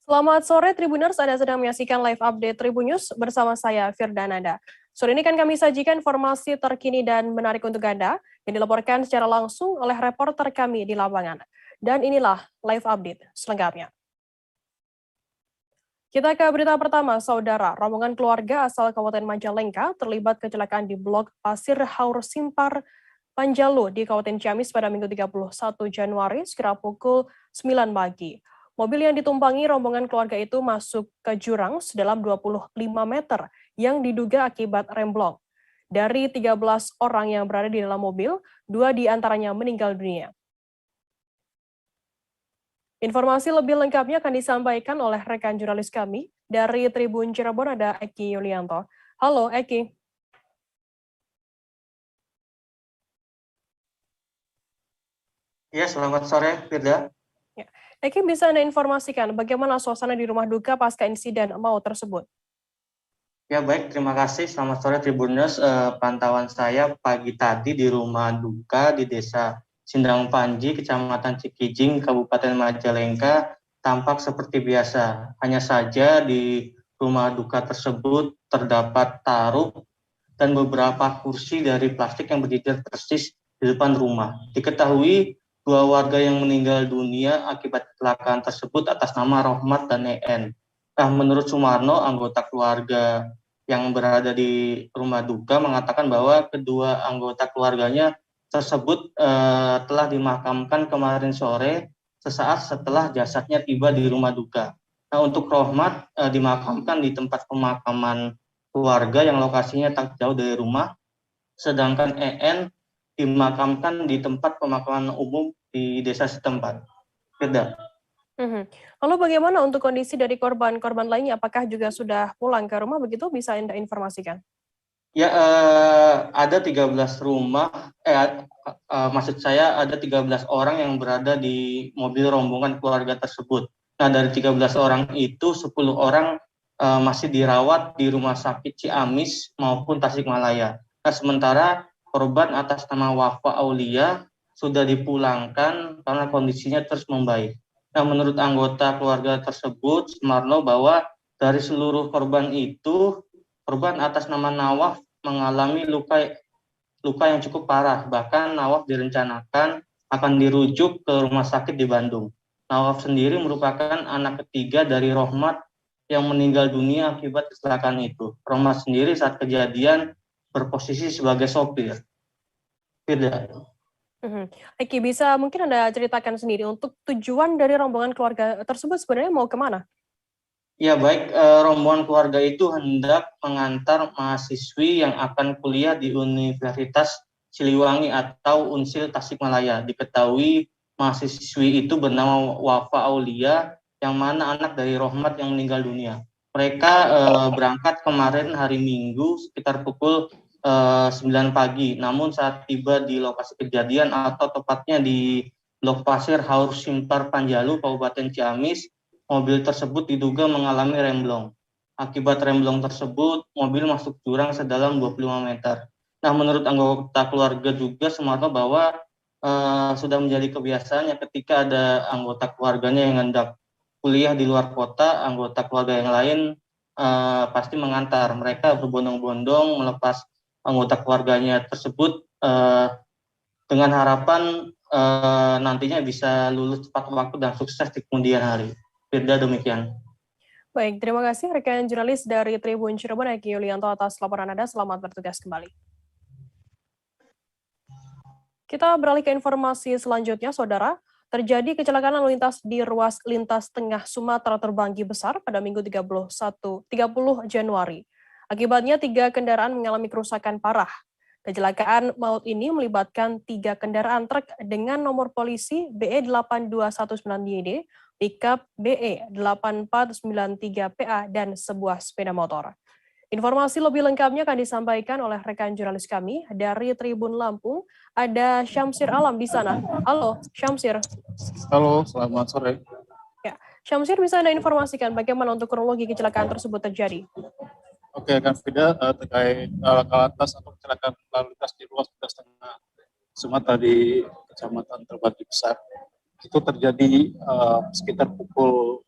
Selamat sore Tribuners, Anda sedang menyaksikan live update Tribun News bersama saya Firdananda. Sore ini kan kami sajikan informasi terkini dan menarik untuk Anda yang dilaporkan secara langsung oleh reporter kami di lapangan. Dan inilah live update selengkapnya. Kita ke berita pertama, Saudara. Rombongan keluarga asal Kabupaten Majalengka terlibat kecelakaan di Blok Pasir Haur Simpar Panjalu di Kabupaten Ciamis pada Minggu 31 Januari sekira pukul 9 pagi. Mobil yang ditumpangi rombongan keluarga itu masuk ke jurang sedalam 25 meter yang diduga akibat remblong. Dari 13 orang yang berada di dalam mobil, 2 diantaranya meninggal dunia. Informasi lebih lengkapnya akan disampaikan oleh rekan jurnalis kami dari Tribun Cirebon, ada Eki Yulianto. Halo Eki. Ya, selamat sore, Firda. Eki, bisa Anda informasikan bagaimana suasana di rumah duka pasca insiden maut tersebut? Ya, baik, terima kasih. Selamat sore, Tribuners. Pantauan saya pagi tadi di rumah duka di Desa Sindang Panji, Kecamatan Cikijing, Kabupaten Majalengka, tampak seperti biasa. Hanya saja di rumah duka tersebut terdapat taruk dan beberapa kursi dari plastik yang berdiri persis di depan rumah. Diketahui 2 warga yang meninggal dunia akibat kecelakaan tersebut atas nama Rohmat dan EN. Nah, menurut Sumarno, anggota keluarga yang berada di rumah duka mengatakan bahwa kedua anggota keluarganya tersebut telah dimakamkan kemarin sore sesaat setelah jasadnya tiba di rumah duka. Nah, untuk Rohmat dimakamkan di tempat pemakaman keluarga yang lokasinya tak jauh dari rumah, sedangkan EN dimakamkan di tempat pemakaman umum di desa setempat. Beda. Lalu bagaimana untuk kondisi dari korban-korban lainnya? Apakah juga sudah pulang ke rumah begitu? Bisa Anda informasikan? Ya, ada 13 rumah, maksud saya ada 13 orang yang berada di mobil rombongan keluarga tersebut. Nah, dari 13 orang itu 10 orang masih dirawat di Rumah Sakit Ciamis maupun Tasikmalaya. Nah, sementara korban atas nama Wafa Aulia sudah dipulangkan karena kondisinya terus membaik. Nah, menurut anggota keluarga tersebut, Sumarno, bahwa dari seluruh korban itu, korban atas nama Nawaf mengalami luka yang cukup parah. Bahkan Nawaf direncanakan akan dirujuk ke rumah sakit di Bandung. Nawaf sendiri merupakan anak ketiga dari Rohmat yang meninggal dunia akibat kecelakaan itu. Rohmat sendiri saat kejadian berposisi sebagai sopir. Tidak. Eki, bisa mungkin Anda ceritakan sendiri untuk tujuan dari rombongan keluarga tersebut sebenarnya mau kemana? Ya, baik, rombongan keluarga itu hendak mengantar mahasiswi yang akan kuliah di Universitas Siliwangi atau Unsil Tasikmalaya. Diketahui mahasiswi itu bernama Wafa Aulia, yang mana anak dari Rohmat yang meninggal dunia. Mereka berangkat kemarin hari Minggu sekitar pukul 9 pagi. Namun saat tiba di lokasi kejadian atau tepatnya di Blok Pasir Haur Simpar Panjalu, Kabupaten Ciamis, mobil tersebut diduga mengalami remblong. Akibat remblong tersebut, mobil masuk jurang sedalam 25 meter. Nah, menurut anggota keluarga juga Sumarno bahwa sudah menjadi kebiasaannya ketika ada anggota keluarganya yang hendak kuliah di luar kota, anggota keluarga yang lain pasti mengantar. Mereka berbondong-bondong melepas anggota keluarganya tersebut dengan harapan nantinya bisa lulus tepat waktu dan sukses di kemudian hari. Firda, demikian. Baik, terima kasih rekan jurnalis dari Tribun Cirebon, Eki Yulianto, atas laporan Anda. Selamat bertugas kembali. Kita beralih ke informasi selanjutnya, Saudara. Terjadi kecelakaan lalu lintas di ruas lintas tengah Sumatera Terbanggi Besar pada Minggu 30 Januari. Akibatnya 3 kendaraan mengalami kerusakan parah. Kecelakaan maut ini melibatkan 3 kendaraan truk dengan nomor polisi BE8219YD, pickup BE8493PA, dan sebuah sepeda motor. Informasi lebih lengkapnya akan disampaikan oleh rekan jurnalis kami dari Tribun Lampung. Ada Syamsir Alam di sana. Halo, Syamsir. Halo, selamat sore. Ya, Syamsir, bisa Anda informasikan bagaimana untuk kronologi kecelakaan tersebut terjadi? Oke, Kang Fida, terkait laka lantas atau kecelakaan lalu lintas di ruas lintas tengah Sumatera di Kecamatan Terbanggi Besar, itu terjadi sekitar pukul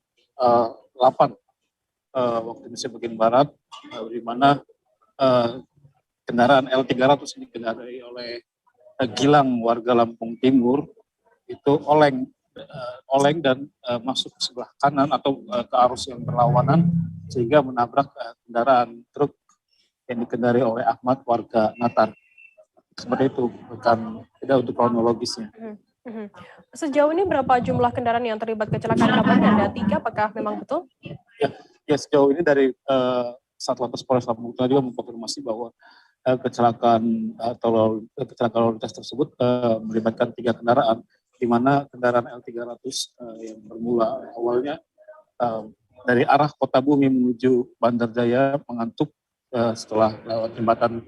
8 waktu Indonesia bagian Barat, di mana kendaraan L300 ini dikendarai oleh Gilang warga Lampung Timur itu oleng dan masuk ke sebelah kanan atau ke arus yang berlawanan sehingga menabrak kendaraan truk yang dikendarai oleh Ahmad warga Natar. Seperti itu, bukan tidak untuk kronologisnya. Sejauh ini berapa jumlah kendaraan yang terlibat kecelakaan? Kabarnya ada 3, apakah memang betul? Ya sejauh ini dari Satlantas Polres Lampung Utara juga mengkonfirmasi bahwa kecelakaan lalu lintas tersebut melibatkan 3 kendaraan, di mana kendaraan L300 yang bermula awalnya dari arah Kota Bumi menuju Bandar Jaya mengantuk setelah lewat jembatan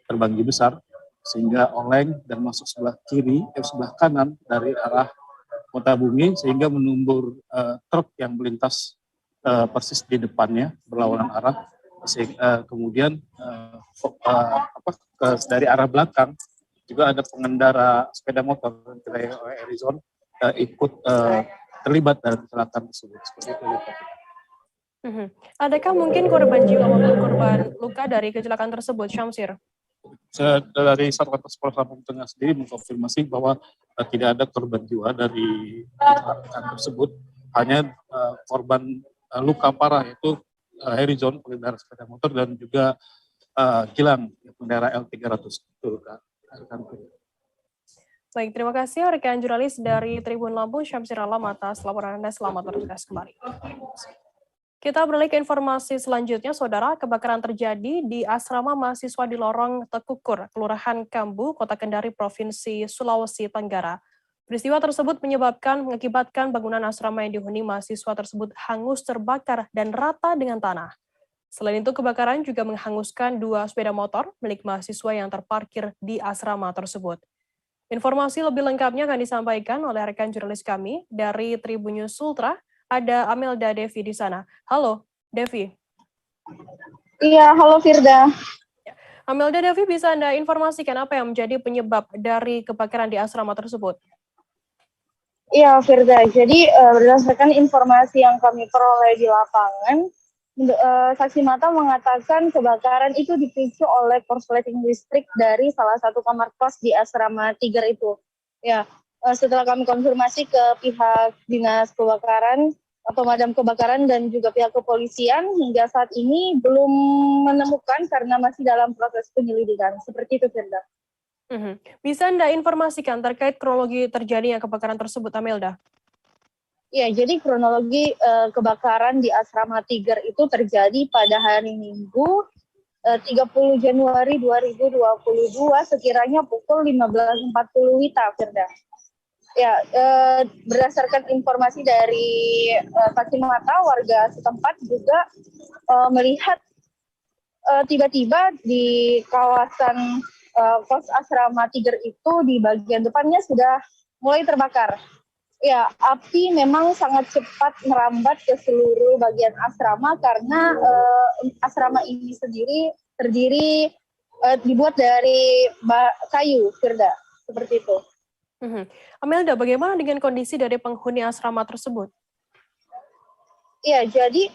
Terbanggi Besar, sehingga oleng dan masuk sebelah kanan dari arah Kota Bumi sehingga menumbur truk yang melintas persis di depannya berlawanan arah. Kemudian dari arah belakang juga ada pengendara sepeda motor dari Arizon ikut terlibat dalam kecelakaan tersebut. Seperti itu. Adakah mungkin korban jiwa maupun korban luka dari kecelakaan tersebut, Syamsir? Dari Satlantas Polres Lampung Tengah sendiri mengkonfirmasi bahwa tidak ada korban jiwa dari kecelakaan tersebut, hanya korban luka parah yaitu Harrison pengendara sepeda motor dan juga Gilang pengendara L300. Baik, terima kasih rekan jurnalis dari Tribun Lampung, Syamsir Alam atas laporan Anda. Selamat bertugas kembali. Kita beralih ke informasi selanjutnya, Saudara. Kebakaran terjadi di asrama mahasiswa di Lorong Tekukur, Kelurahan Kambu, Kota Kendari, Provinsi Sulawesi Tenggara. Peristiwa tersebut mengakibatkan bangunan asrama yang dihuni mahasiswa tersebut hangus terbakar dan rata dengan tanah. Selain itu, kebakaran juga menghanguskan 2 sepeda motor milik mahasiswa yang terparkir di asrama tersebut. Informasi lebih lengkapnya akan disampaikan oleh rekan jurnalis kami dari Tribun News Ultra. Ada Amelda Devi di sana. Halo, Devi. Iya, halo Firda. Amelda Devi, bisa Anda informasikan apa yang menjadi penyebab dari kebakaran di asrama tersebut? Iya, Firda. Jadi berdasarkan informasi yang kami peroleh di lapangan, saksi mata mengatakan kebakaran itu dipicu oleh korsleting listrik dari salah satu kamar kos di asrama Tiger itu. Ya, setelah kami konfirmasi ke pihak dinas kebakaran, pemadam kebakaran dan juga pihak kepolisian, hingga saat ini belum menemukan karena masih dalam proses penyelidikan. Seperti itu, Firda. Bisa Anda informasikan terkait kronologi terjadinya kebakaran tersebut, Amelda? Ya, jadi kronologi kebakaran di asrama Tiger itu terjadi pada hari Minggu 30 Januari 2022 sekiranya pukul 15.40 WITA, Firda. Ya, berdasarkan informasi dari saksi mata, warga setempat juga melihat tiba-tiba di kawasan kos asrama Tiger itu di bagian depannya sudah mulai terbakar. Ya, api memang sangat cepat merambat ke seluruh bagian asrama karena asrama ini sendiri terdiri dibuat dari kayu, Firda, seperti itu. Amelda, bagaimana dengan kondisi dari penghuni asrama tersebut? Ya, jadi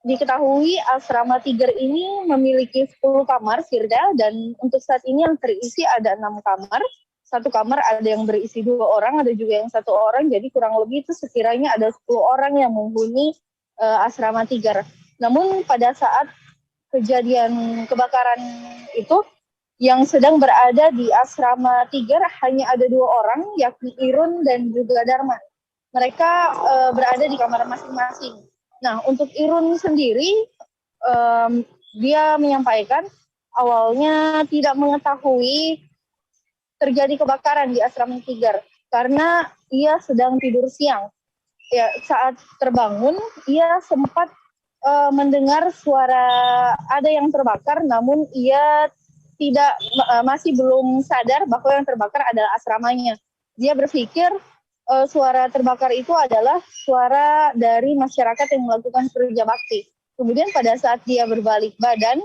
diketahui asrama Tiger ini memiliki 10 kamar, Firda, dan untuk saat ini yang terisi ada 6 kamar. 1 kamar ada yang berisi 2 orang, ada juga yang 1 orang, jadi kurang lebih itu sekiranya ada 10 orang yang menghuni asrama Tiger. Namun pada saat kejadian kebakaran itu, yang sedang berada di asrama Tiger hanya ada 2 orang, yakni Irun dan juga Dharma. Mereka berada di kamar masing-masing. Nah, untuk Irun sendiri, dia menyampaikan awalnya tidak mengetahui terjadi kebakaran di asrama Tiger karena ia sedang tidur siang. Ya, saat terbangun, ia sempat mendengar suara ada yang terbakar, namun ia masih belum sadar bahwa yang terbakar adalah asramanya. Dia berpikir suara terbakar itu adalah suara dari masyarakat yang melakukan kerja bakti. Kemudian pada saat dia berbalik badan,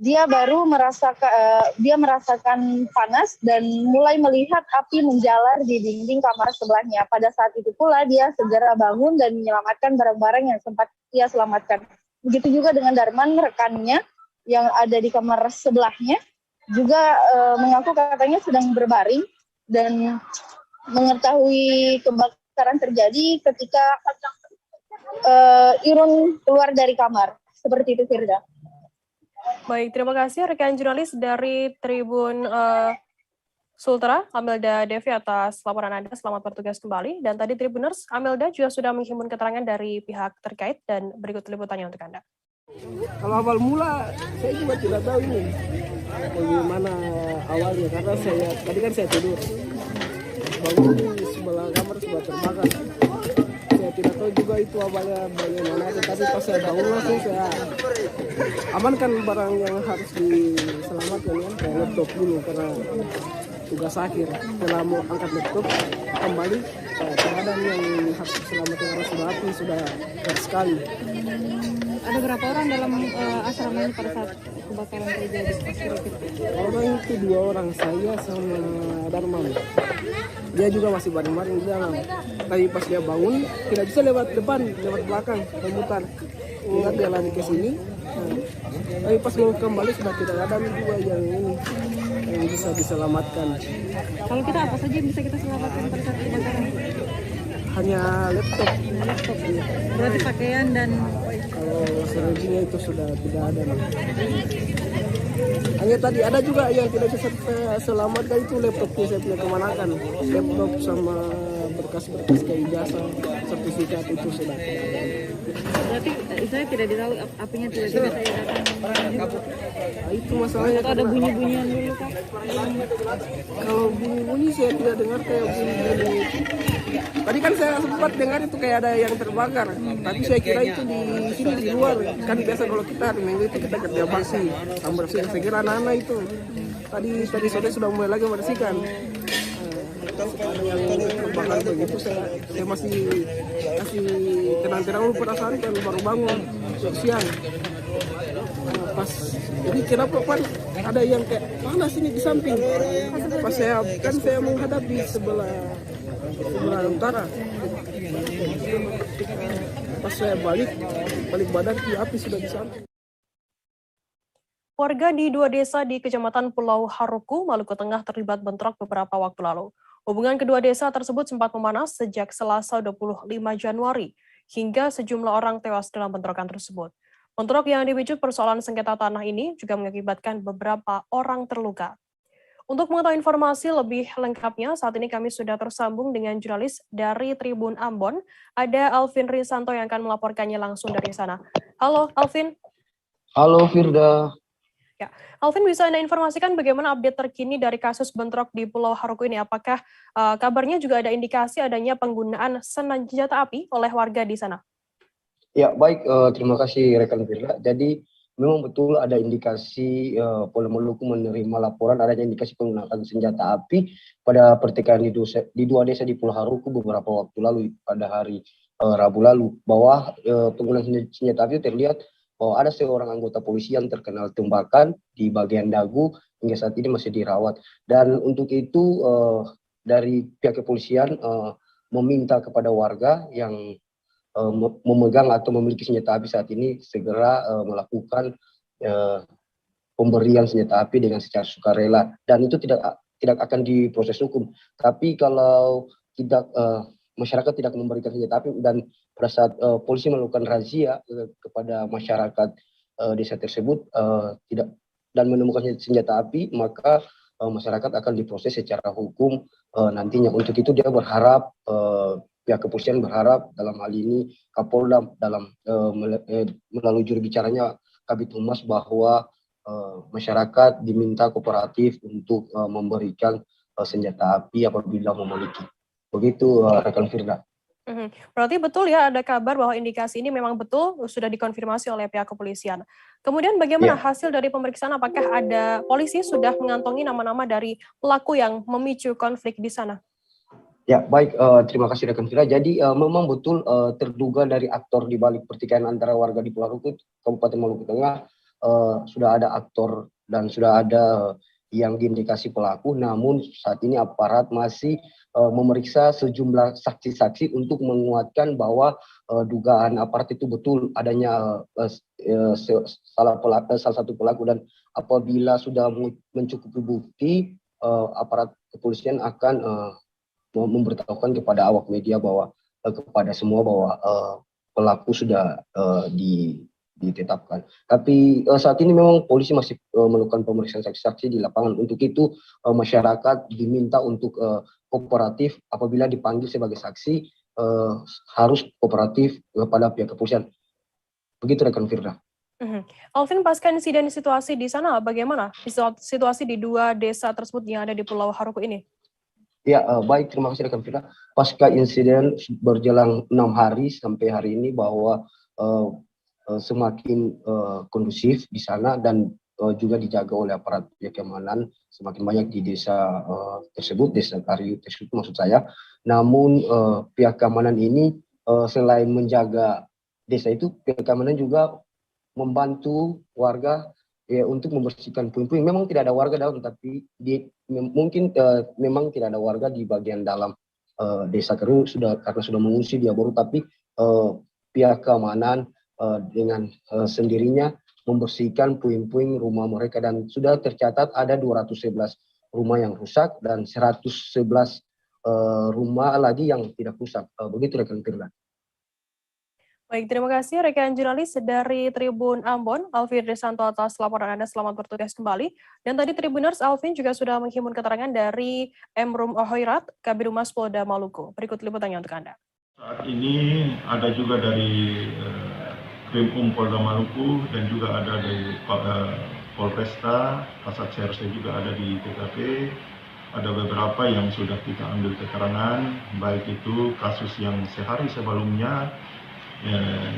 dia baru merasakan panas dan mulai melihat api menjalar di dinding kamar sebelahnya. Pada saat itu pula dia segera bangun dan menyelamatkan barang-barang yang sempat ia selamatkan. Begitu juga dengan Darman, rekannya yang ada di kamar sebelahnya, juga mengaku katanya sedang berbaring dan mengetahui kebakaran terjadi ketika Irun keluar dari kamar. Seperti itu, Firda. Baik, terima kasih rekan jurnalis dari Tribun Sultra, Amelda Devi atas laporan Anda. Selamat bertugas kembali. Dan tadi Tribuners, Amelda juga sudah menghimpun keterangan dari pihak terkait dan berikut liputannya untuk Anda. Kalau awal mula saya juga tidak tahu ini bagaimana awalnya, karena tadi kan saya tidur, bangun di sebelah kamar sudah terbakar. Saya tidak tahu juga itu awalnya bagaimana, tetapi pas saya bangun langsung saya amankan barang yang harus diselamatkan, kan, kayak laptop dulu karena tugas akhir. Setelah mau angkat laptop kembali, keadaan yang harus diselamatkan karena sudah api sudah keras sekali. Ada berapa orang dalam asrama ini pada saat kebakaran terjadi? Orang itu 2 orang, saya sama Darman. Dia juga masih bareng-bareng di dalam. Tapi pas dia bangun, tidak bisa lewat depan, lewat belakang, rebutan. Ingat dia lari ke sini. Tapi pas mau kembali sudah tidak ada juga yang bisa diselamatkan. Kalau kita apa saja yang bisa kita selamatkan pada saat kebakaran? Hanya laptop. Ya. Berarti pakaian dan kalau selebihnya itu sudah tidak ada. Hanya tadi ada juga yang tidak bisa saya selamatkan, itu laptopnya saya punya kemanakan. Laptop sama berkas-berkas kayak ijazah, sertifikat itu sudah tidak ada. berarti saya tidak tahu apinya tiba-tiba saya datang. Itu masalahnya. Atau ada bunyi-bunyian dulu Kak? Kalau bunyi-bunyi saya tidak dengar kayak bunyi-bunyi. Tadi kan saya sempat dengar itu kayak ada yang terbakar, tapi saya kira itu di sini di luar. Kan biasa kalau kita hari Minggu itu kita kerja bersih, saya kira anak-anak itu. Tadi sore sudah mulai lagi membersihkan. Yang terbakar begitu saya masih tenang-tenang perasaan kan baru bangun siang. Pas jadi kenapa Pan ada yang kayak panas ini di samping. Pas saya menghadap di sebelah utara. Pas saya balik badan api sudah di samping. Warga di 2 desa di Kecamatan Pulau Haruku, Maluku Tengah terlibat bentrok beberapa waktu lalu. Hubungan kedua desa tersebut sempat memanas sejak Selasa 25 Januari, hingga sejumlah orang tewas dalam bentrokan tersebut. Bentrok yang dipicu persoalan sengketa tanah ini juga mengakibatkan beberapa orang terluka. Untuk mengetahui informasi lebih lengkapnya, saat ini kami sudah tersambung dengan jurnalis dari Tribun Ambon, ada Alvin Risanto yang akan melaporkannya langsung dari sana. Halo Alvin. Halo Firda. Ya, Alvin, bisa Anda informasikan bagaimana update terkini dari kasus bentrok di Pulau Haruku ini? Apakah kabarnya juga ada indikasi adanya penggunaan senjata api oleh warga di sana? Ya, baik, terima kasih rekan Firda. Jadi memang betul ada indikasi Polda Maluku menerima laporan adanya indikasi penggunaan senjata api pada pertikaian di 2 desa di Pulau Haruku beberapa waktu lalu pada hari Rabu lalu, bahwa penggunaan senjata api terlihat bahwa ada seorang anggota polisi yang terkena tembakan di bagian dagu hingga saat ini masih dirawat. Dan untuk itu dari pihak kepolisian meminta kepada warga yang memegang atau memiliki senjata api saat ini segera melakukan pemberian senjata api dengan secara sukarela, dan itu tidak akan diproses hukum. Tapi kalau tidak masyarakat tidak memberikan senjata api dan pada saat polisi melakukan razia kepada masyarakat desa tersebut tidak dan menemukan senjata api, maka masyarakat akan diproses secara hukum nantinya. Untuk itu dia berharap pihak kepolisian berharap dalam hal ini Kapolda dalam melalui juru bicaranya Kabid Humas bahwa masyarakat diminta kooperatif untuk memberikan senjata api apabila memiliki. Begitu rekan Firda. Berarti betul ya ada kabar bahwa indikasi ini memang betul sudah dikonfirmasi oleh pihak kepolisian. Kemudian bagaimana hasil dari pemeriksaan? Apakah ada polisi sudah mengantongi nama-nama dari pelaku yang memicu konflik di sana? Ya, baik, terima kasih rekan Firda. Jadi memang betul terduga dari aktor di balik pertikaian antara warga di Pulau Haruku, Kabupaten Maluku Tengah sudah ada aktor dan sudah ada yang diindikasi pelaku, namun saat ini aparat masih memeriksa sejumlah saksi-saksi untuk menguatkan bahwa dugaan aparat itu betul adanya salah satu pelaku, dan apabila sudah mencukupi bukti, aparat kepolisian akan memberitahukan kepada awak media bahwa kepada semua bahwa pelaku sudah ditetapkan. Tapi saat ini memang polisi masih melakukan pemeriksaan saksi-saksi di lapangan. Untuk itu masyarakat diminta untuk kooperatif apabila dipanggil sebagai saksi, harus kooperatif kepada pihak kepolisian. Begitu rekan Firda. Alvin, pasca insiden situasi di sana, bagaimana situasi di 2 desa tersebut yang ada di Pulau Haruku ini? Ya, baik, terima kasih rekan Firda. Pasca insiden berjalan 6 hari sampai hari ini bahwa semakin kondusif di sana, dan juga dijaga oleh aparat pihak keamanan semakin banyak di desa tersebut, desa Karyu tersebut maksud saya. Namun pihak keamanan ini selain menjaga desa itu, pihak keamanan juga membantu warga ya untuk membersihkan puing-puing. Memang tidak ada warga dalam, tapi mungkin memang tidak ada warga di bagian dalam desa Karyu karena sudah mengungsi dia baru, tapi pihak keamanan dengan sendirinya membersihkan puing-puing rumah mereka, dan sudah tercatat ada 211 rumah yang rusak dan 111 rumah lagi yang tidak rusak. Begitu rekan Firda. Baik, terima kasih rekan jurnalis dari Tribun Ambon, Alvin Risanto atas laporan Anda. Selamat bertugas kembali. Dan tadi Tribuners, Alvin juga sudah menghimpun keterangan dari Emrum Ohoirat, Kabid Humas Polda Maluku. Berikut liputannya untuk Anda. Saat ini ada juga dari Krimum Polda Maluku dan juga ada dari Polresta, Kasat Serse juga ada di TKP. Ada beberapa yang sudah kita ambil keterangan, baik itu kasus yang sehari sebelumnya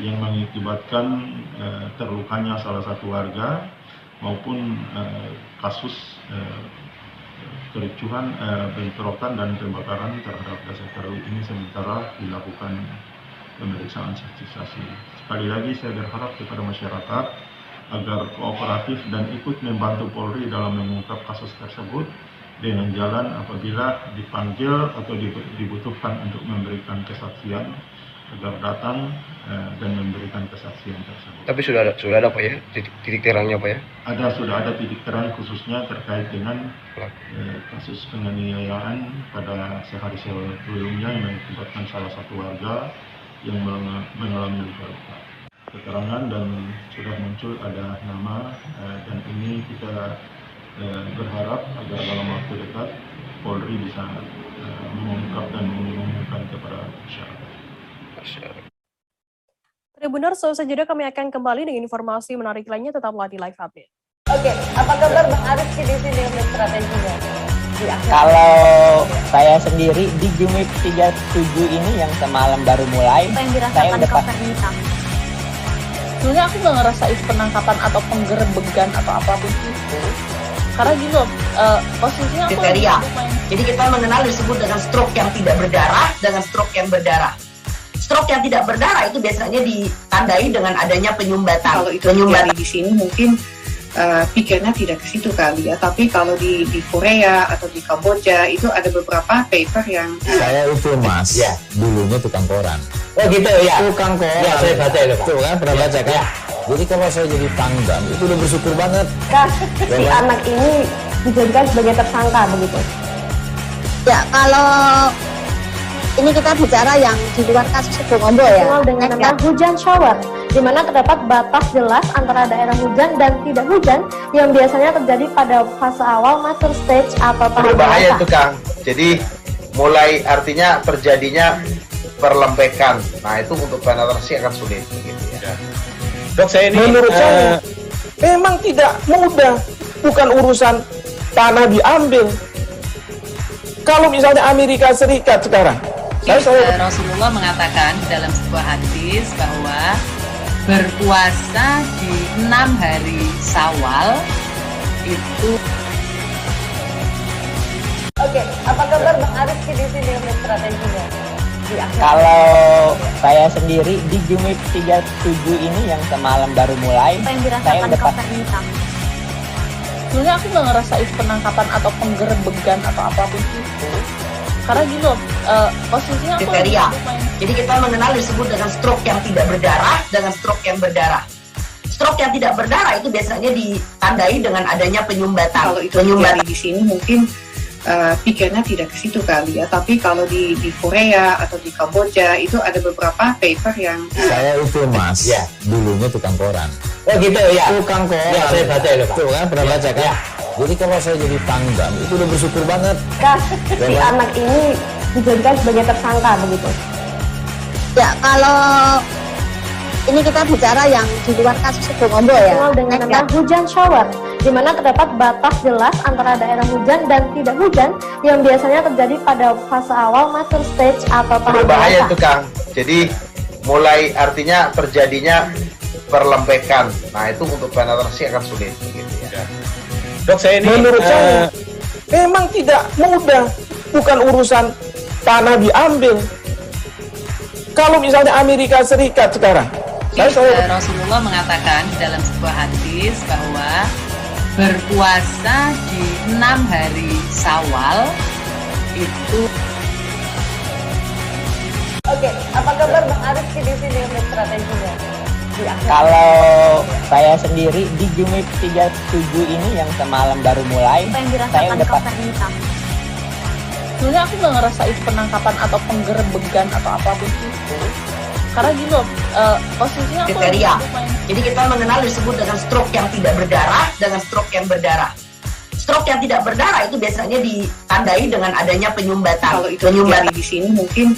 yang mengakibatkan terlukanya salah satu warga, maupun kasus kericuhan, bentrokan dan pembakaran terhadap desa Karyu ini sementara dilakukan pemeriksaan saksi-saksi. Sekali lagi saya berharap kepada masyarakat agar kooperatif dan ikut membantu Polri dalam mengungkap kasus tersebut dengan jalan apabila dipanggil atau dibutuhkan untuk memberikan kesaksian, agar datang dan memberikan kesaksian tersebut. Tapi sudah ada Pak ya, titik terangnya Pak ya? Sudah ada titik terang khususnya terkait dengan kasus penganiayaan pada sehari sebelumnya yang mengakibatkan salah satu warga yang mengalami luka-luka. Keterangan dan sudah muncul ada nama, dan ini kita berharap agar dalam waktu dekat Polri bisa mengungkap dan mengumumkan kepada masyarakat. Tribuners, selesai jeda kami akan kembali dengan informasi menarik lainnya, tetaplah di Live Update. Oke, apa kabar Bang Arif di sini untuk strateginya? Kalau saya sendiri di Jumip 37 ini yang semalam baru mulai, saya udah sebenarnya aku nggak ngerasa itu penangkapan atau penggerebegan atau apapun itu, karena gitu posisinya aku kriteria. Jadi kita mengenal disebut dengan stroke yang tidak berdarah dengan stroke yang berdarah. Stroke yang tidak berdarah itu biasanya ditandai dengan adanya penyumbatan. Kalau itu terjadi di sini mungkin pikirnya tidak ke situ kali ya, tapi kalau di Korea atau di Kamboja itu ada beberapa paper yang saya itu Mas, ya, dulunya tukang koran. Oh gitu ya. Tukang koran. Ya, saya baca itu Pak. Tuh kan pernah baca kan? Ya. Jadi kalau saya jadi pangdam itu udah bersyukur banget. Si anak ini dijadikan sebagai tersangka begitu. Ya, kalau ini kita bicara yang di luar kasus Situbondo ya. Dengan nama hujan shower, di mana terdapat batas jelas antara daerah hujan dan tidak hujan yang biasanya terjadi pada fase awal mature stage atau tahap berbahaya itu Kang. Jadi mulai artinya terjadinya perlembekan. Nah itu untuk penetrasi akan sulit gitu ya. Dok, saya ini menurut saya memang tidak mudah, bukan urusan tanah diambil. Kalau misalnya Amerika Serikat sekarang, Rasulullah mengatakan dalam sebuah hadis bahwa berpuasa di 6 hari Syawal itu. Oke, apa kabar Bang Arif di sini untuk strateginya? Kalau saya sendiri di Jumip 37 ini yang semalam baru mulai, saya udah sebenarnya aku nggak ngerasain penangkapan atau penggerebegan atau apapun itu. Karena gini loh, posisinya aku kriteria. Jadi kita mengenal disebut dengan stroke yang tidak berdarah dengan stroke yang berdarah. Stroke yang tidak berdarah itu biasanya ditandai dengan adanya penyumbatan. Kalau itu terjadi di sini mungkin pikirnya tidak ke situ kali ya, tapi kalau di Korea atau di Kamboja itu ada beberapa paper yang Saya itu mas, dulunya tukang koran. Oh gitu ya? Tukang koran. Ya, saya baca itu Pak. Tuh kan, pernah baca kan? Ya. Jadi kalau saya jadi pangdam, itu udah bersyukur banget. Si anak ini dijadikan sebagai tersangka begitu. Ya, kalau ini kita bicara yang di luar kasus Sibolombo ya. Dikenal dengan nama hujan shower, di mana terdapat batas jelas antara daerah hujan dan tidak hujan yang biasanya terjadi pada fase awal mature stage atau tahap Berbahaya dewasa. itu Kang. Jadi mulai artinya terjadinya perlempekan. Nah itu untuk penetrasi akan sulit. Gitu ya. Dok, saya ini menurut saya memang tidak mudah, bukan urusan tanah diambil. Kalau misalnya Amerika Serikat sekarang, Rasulullah mengatakan dalam sebuah hadis bahwa berpuasa di 6 hari Syawal itu. Oke, apa kabar Bang Arif di sini untuk strateginya? Kalau saya sendiri di Jumip 37 ini yang semalam baru mulai, saya udah sebenarnya aku nggak ngerasain penangkapan atau penggerebegan atau apapun itu. Karena gini loh, posisinya aku kriteria. Jadi kita mengenal disebut dengan stroke yang tidak berdarah dengan stroke yang berdarah. Stroke yang tidak berdarah itu biasanya ditandai dengan adanya penyumbatan. Kalau itu terjadi di sini mungkin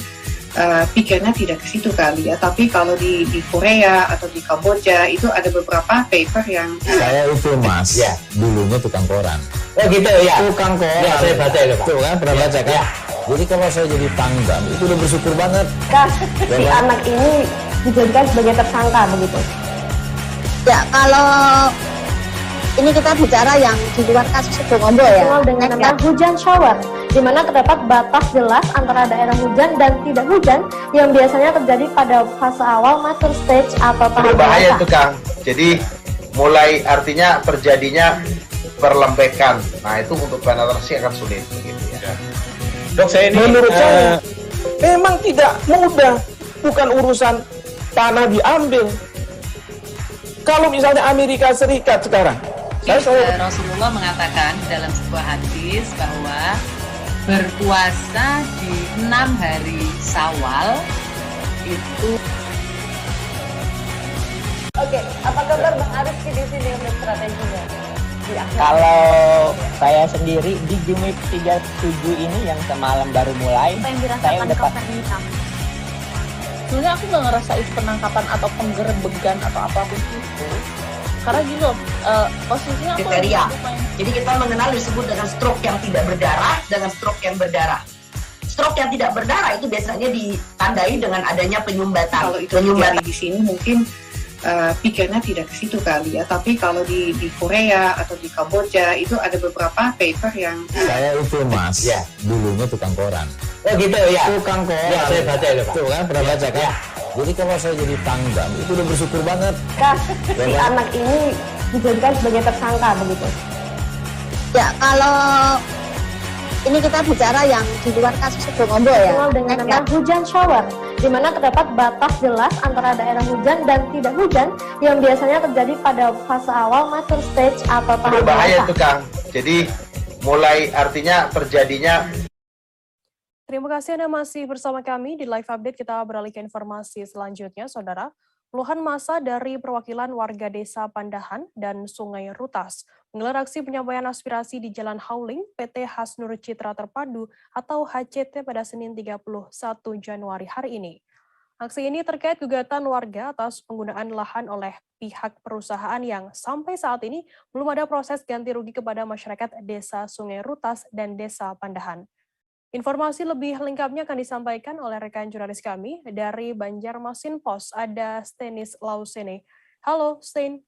pikirnya tidak ke situ kali ya, tapi kalau di Korea atau di Kamboja itu ada beberapa paper yang Saya itu mas, dulunya tukang koran. Oh gitu ya? Tukang koran. Ya, saya baca itu Pak. Tuh kan, pernah baca kan? Jadi kalau saya jadi pangdam, itu udah bersyukur banget. Si anak ini dijadikan sebagai tersangka begitu. Ya, kalau ini kita bicara yang di luar kasus Sibolombo ya. Dikenal dengan nama hujan shower, di mana terdapat batas jelas antara daerah hujan dan tidak hujan yang biasanya terjadi pada fase awal mature stage atau tahap Berbahaya dewasa. itu Kang. Jadi mulai artinya terjadinya perlempekan. Nah itu untuk penetrasi akan sulit. Gitu ya. Dok, saya ini menurut saya memang tidak mudah, bukan urusan tanah diambil. Kalau misalnya Amerika Serikat sekarang, Rasulullah mengatakan dalam sebuah hadis bahwa berpuasa di 6 hari Syawal itu. Oke, apa kabar Bang Arif di sini untuk strateginya? Kalau saya sendiri di Jumip 37 ini yang semalam baru mulai, saya udah sebenarnya aku nggak ngerasain penangkapan atau penggerebegan atau apapun itu. Karena gini loh, posisinya aku kriteria. Jadi kita mengenal disebut dengan stroke yang tidak berdarah dengan stroke yang berdarah. Stroke yang tidak berdarah itu biasanya ditandai dengan adanya penyumbatan. Kalau itu terjadi di sini mungkin pikirnya tidak ke situ kali ya, tapi kalau di Korea atau di Kamboja itu ada beberapa paper yang Saya itu mas, dulunya tukang koran. Oh gitu ya? Tukang koran. Ya, saya baca itu Pak. Tuh kan, pernah baca kan? Jadi kalau saya jadi pangdam, itu udah bersyukur banget. Si anak ini dijadikan sebagai tersangka begitu. Ya, kalau ini kita bicara yang di luar kasus Sibolombo ya. Dikenal dengan nama hujan shower, di mana terdapat batas jelas antara daerah hujan dan tidak hujan yang biasanya terjadi pada fase awal mature stage atau tahap Berbahaya dewasa. itu Kang. Jadi mulai artinya terjadinya. Terima kasih Anda masih bersama kami di Live Update. Kita beralih ke informasi selanjutnya, Saudara. Puluhan massa dari perwakilan warga desa Pandahan dan Sungai Rutas menggelar aksi penyampaian aspirasi di Jalan Hauling PT Hasnur Citra Terpadu atau HCT pada Senin 31 Januari hari ini. Aksi ini terkait gugatan warga atas penggunaan lahan oleh pihak perusahaan yang sampai saat ini belum ada proses ganti rugi kepada masyarakat desa Sungai Rutas dan desa Pandahan. Informasi lebih lengkapnya akan disampaikan oleh rekan jurnalis kami dari Banjarmasin Post, ada Stenis Lausene. Halo, Sten.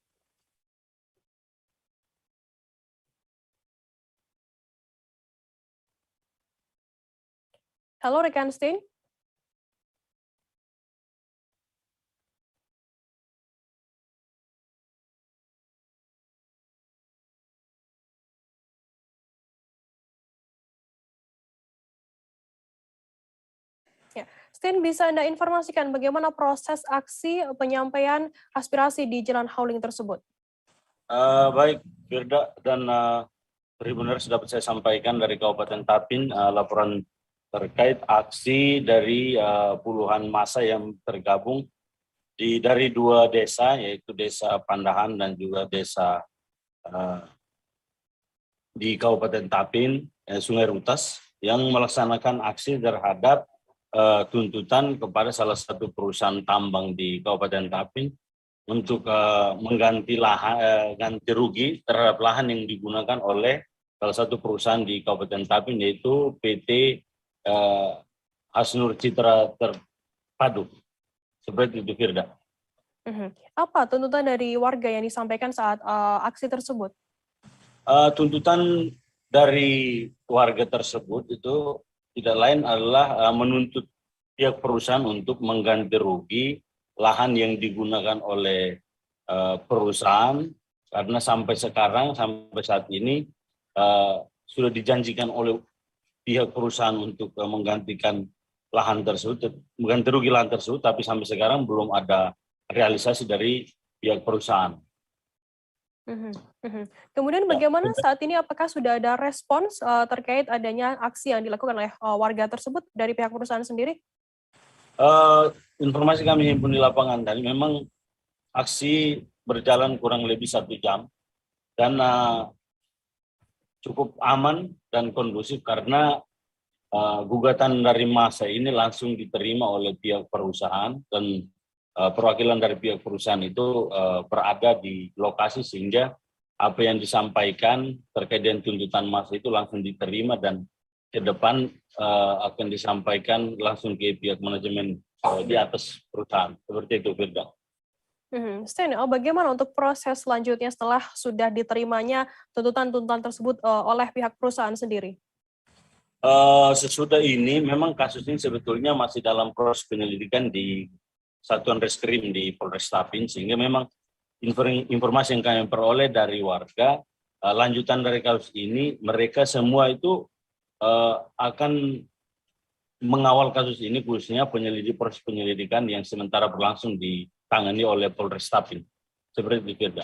Halo, rekan Sten. Sten, bisa Anda informasikan bagaimana proses aksi penyampaian aspirasi di Jalan Hauling tersebut? Baik, Firda dan Tribuners, dapat saya sampaikan dari Kabupaten Tapin laporan terkait aksi dari puluhan massa yang tergabung dari dua desa, yaitu Desa Pandahan dan juga desa di Kabupaten Tapin, Sungai Rutas, yang melaksanakan aksi terhadap tuntutan kepada salah satu perusahaan tambang di Kabupaten Tapin untuk mengganti ganti rugi terhadap lahan yang digunakan oleh salah satu perusahaan di Kabupaten Tapin, yaitu PT Hasnur Citra Terpadu. Seperti itu, Firda. Apa tuntutan dari warga yang disampaikan saat aksi tersebut? Tuntutan dari warga tersebut itu tidak lain adalah menuntut pihak perusahaan untuk mengganti rugi lahan yang digunakan oleh perusahaan, karena sampai saat ini sudah dijanjikan oleh pihak perusahaan untuk menggantikan lahan tersebut, mengganti rugi lahan tersebut, tapi sampai sekarang belum ada realisasi dari pihak perusahaan. Kemudian bagaimana saat ini, apakah sudah ada respons terkait adanya aksi yang dilakukan oleh warga tersebut dari pihak perusahaan sendiri? Informasi kami himpun di lapangan tadi, memang aksi berjalan kurang lebih 1 jam dan cukup aman dan kondusif karena gugatan dari massa ini langsung diterima oleh pihak perusahaan dan perwakilan dari pihak perusahaan itu berada di lokasi, sehingga apa yang disampaikan terkait dengan tuntutan massa itu langsung diterima dan ke depan akan disampaikan langsung ke pihak manajemen di atas perusahaan. Seperti itu, Firda. Sten, bagaimana untuk proses selanjutnya setelah sudah diterimanya tuntutan-tuntutan tersebut oleh pihak perusahaan sendiri? Sesudah ini memang kasus ini sebetulnya masih dalam proses penyelidikan di Satuan Reskrim di Polres Tapin, sehingga memang informasi yang kami peroleh dari warga, lanjutan dari kasus ini, mereka semua itu akan mengawal kasus ini, khususnya proses penyelidikan yang sementara berlangsung ditangani oleh Polres Tapin. Seperti itu.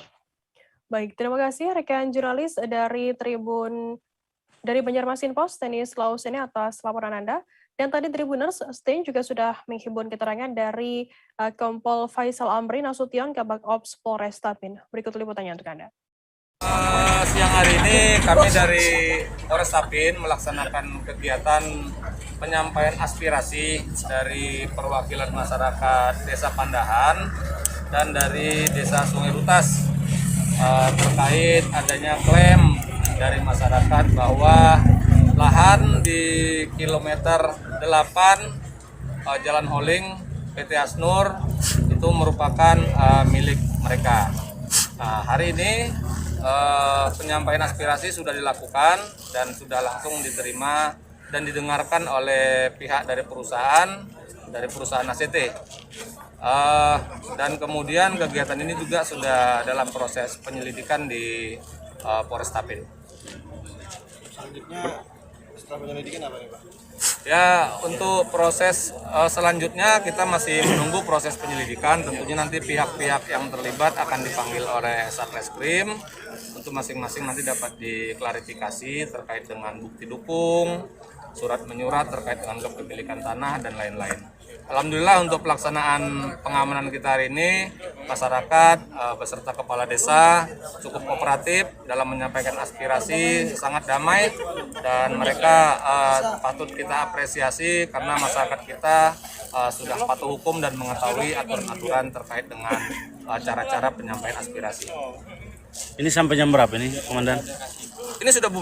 Baik, terima kasih rekan jurnalis dari Banjarmasin Post, Tenis Lausene, atas laporan Anda. Dan tadi Tribuners, Sten juga sudah menghimpun keterangan dari Kompol Faisal Amri Nasution, Kabag Ops Polres Tapin. Berikut liputannya untuk Anda. Siang hari ini kami dari Polres Tapin melaksanakan kegiatan penyampaian aspirasi dari perwakilan masyarakat Desa Pandahan dan dari Desa Sungai Rutas terkait adanya klaim dari masyarakat bahwa lahan di kilometer 8 Jalan Hauling PT Hasnur itu merupakan milik mereka. Nah, hari ini penyampaian aspirasi sudah dilakukan dan sudah langsung diterima dan didengarkan oleh pihak dari perusahaan ACT. Dan kemudian kegiatan ini juga sudah dalam proses penyelidikan di Polres Tapin. Selanjutnya setelah penyelidikan apa nih, Pak? Ya, untuk proses selanjutnya kita masih menunggu proses penyelidikan. Tentunya nanti pihak-pihak yang terlibat akan dipanggil oleh Satreskrim untuk masing-masing nanti dapat diklarifikasi terkait dengan bukti dukung, surat menyurat terkait dengan kepemilikan tanah dan lain-lain. Alhamdulillah untuk pelaksanaan pengamanan kita hari ini, masyarakat beserta kepala desa cukup kooperatif dalam menyampaikan aspirasi, sangat damai, dan mereka patut kita apresiasi karena masyarakat kita sudah patuh hukum dan mengetahui aturan-aturan terkait dengan cara-cara penyampaian aspirasi. Ini sampai jam berapa nih, Komandan? Ini sudah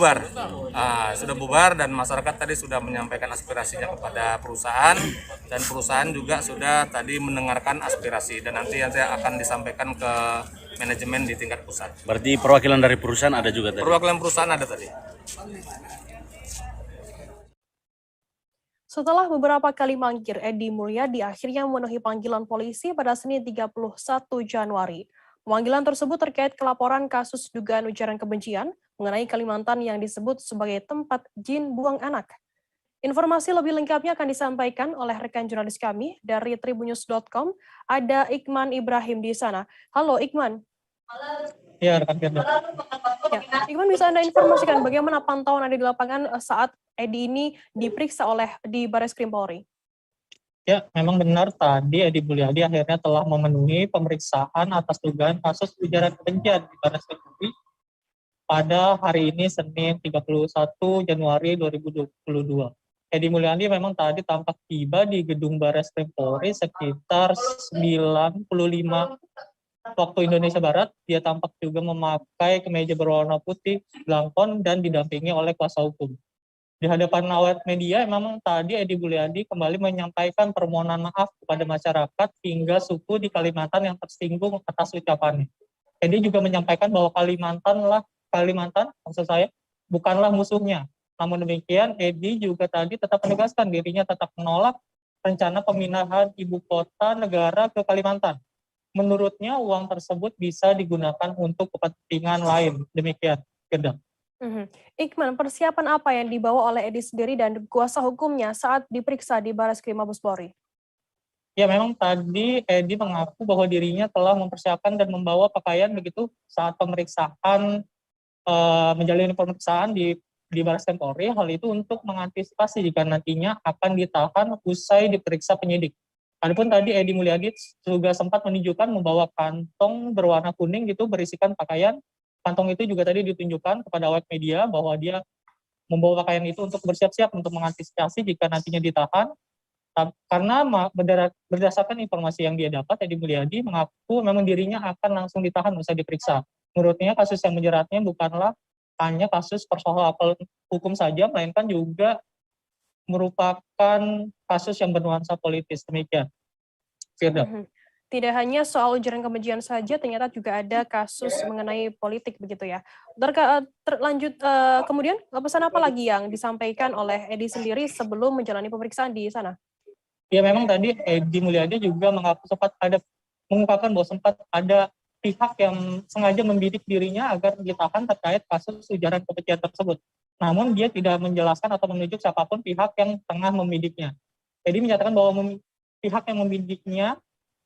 bubar dan masyarakat tadi sudah menyampaikan aspirasinya kepada perusahaan, dan perusahaan juga sudah tadi mendengarkan aspirasi dan nanti akan disampaikan ke manajemen di tingkat pusat. Berarti perwakilan dari perusahaan ada juga tadi? Perwakilan perusahaan ada tadi. Setelah beberapa kali mangkir, Edi Mulyadi akhirnya memenuhi panggilan polisi pada Senin 31 Januari. Pemanggilan tersebut terkait kelaporan kasus dugaan ujaran kebencian mengenai Kalimantan yang disebut sebagai tempat jin buang anak. Informasi lebih lengkapnya akan disampaikan oleh rekan jurnalis kami dari tribunnews.com. Ada Iqman Ibrahim di sana. Halo Iqman. Ya, rekan Firda. Ya, Iqman, bisa Anda informasikan bagaimana pantauan ada di lapangan saat Edi ini diperiksa di Barreskrim Polri? Ya, memang benar tadi Edi Mulyadi akhirnya telah memenuhi pemeriksaan atas dugaan kasus ujaran kebencian di Barreskrim Polri pada hari ini Senin 31 Januari 2022. Edi Mulyadi memang tadi tampak tiba di gedung Barreskrim Polri sekitar 9.55 waktu Indonesia Barat. Dia tampak juga memakai kemeja berwarna putih, belangkon, dan didampingi oleh kuasa hukum. Di hadapan awak media, memang tadi Edi Mulyadi kembali menyampaikan permohonan maaf kepada masyarakat hingga suku di Kalimantan yang tersinggung atas ucapannya. Edi juga menyampaikan bahwa Kalimantan bukanlah musuhnya. Namun demikian, Edi juga tadi tetap menegaskan dirinya tetap menolak rencana pemindahan ibu kota negara ke Kalimantan. Menurutnya, uang tersebut bisa digunakan untuk kepentingan lain. Demikian, Firda. Iqman, persiapan apa yang dibawa oleh Edi sendiri dan kuasa hukumnya saat diperiksa di Barreskrim Mabes Polri? Ya, memang tadi Edi mengaku bahwa dirinya telah mempersiapkan dan membawa pakaian begitu saat pemeriksaan, menjalani pemeriksaan di Barreskrim Polri. Hal itu untuk mengantisipasi jika nantinya akan ditahan usai diperiksa penyidik. Adapun tadi Edi Mulyadi juga sempat menunjukkan membawa kantong berwarna kuning gitu berisikan pakaian. Kantong itu juga tadi ditunjukkan kepada awak media bahwa dia membawa pakaian itu untuk bersiap-siap untuk mengantisipasi jika nantinya ditahan. Karena berdasarkan informasi yang dia dapat, Edi Mulyadi mengaku memang dirinya akan langsung ditahan usai diperiksa. Menurutnya kasus yang menjeratnya bukanlah hanya kasus persoalan hukum saja, melainkan juga merupakan kasus yang bernuansa politis. Demikian, Firda. Tidak hanya soal ujaran kebencian saja, ternyata juga ada kasus mengenai politik begitu ya. Terlanjut, kemudian pesan apa lagi yang disampaikan oleh Edi sendiri sebelum menjalani pemeriksaan di sana? Ya, memang tadi Edi Mulyadi juga mengungkapkan bahwa sempat ada pihak yang sengaja membidik dirinya agar ditahan terkait kasus ujaran kebencian tersebut. Namun dia tidak menjelaskan atau menunjuk siapapun pihak yang tengah membidiknya. Edi menyatakan bahwa pihak yang membidiknya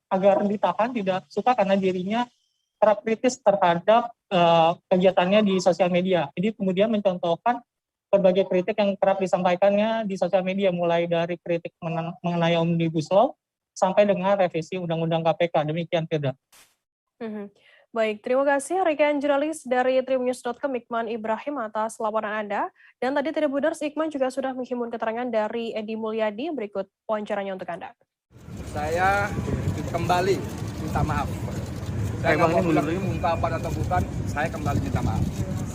agar ditahan tidak suka karena dirinya kerap kritis terhadap kegiatannya di sosial media. Jadi kemudian mencontohkan berbagai kritik yang kerap disampaikannya di sosial media, mulai dari kritik mengenai Omnibus Law sampai dengan revisi Undang-Undang KPK. Demikian, Firda. Baik, terima kasih rekan jurnalis dari tribunnews.com Iqman Ibrahim atas laporan Anda. Dan tadi Tribuners, Iqman juga sudah menghimpun keterangan dari Edi Mulyadi. Berikut wawancaranya untuk Anda. Saya kembali minta maaf. Saya nggak mau bilang ini ungkapan atau bukan, saya kembali minta maaf.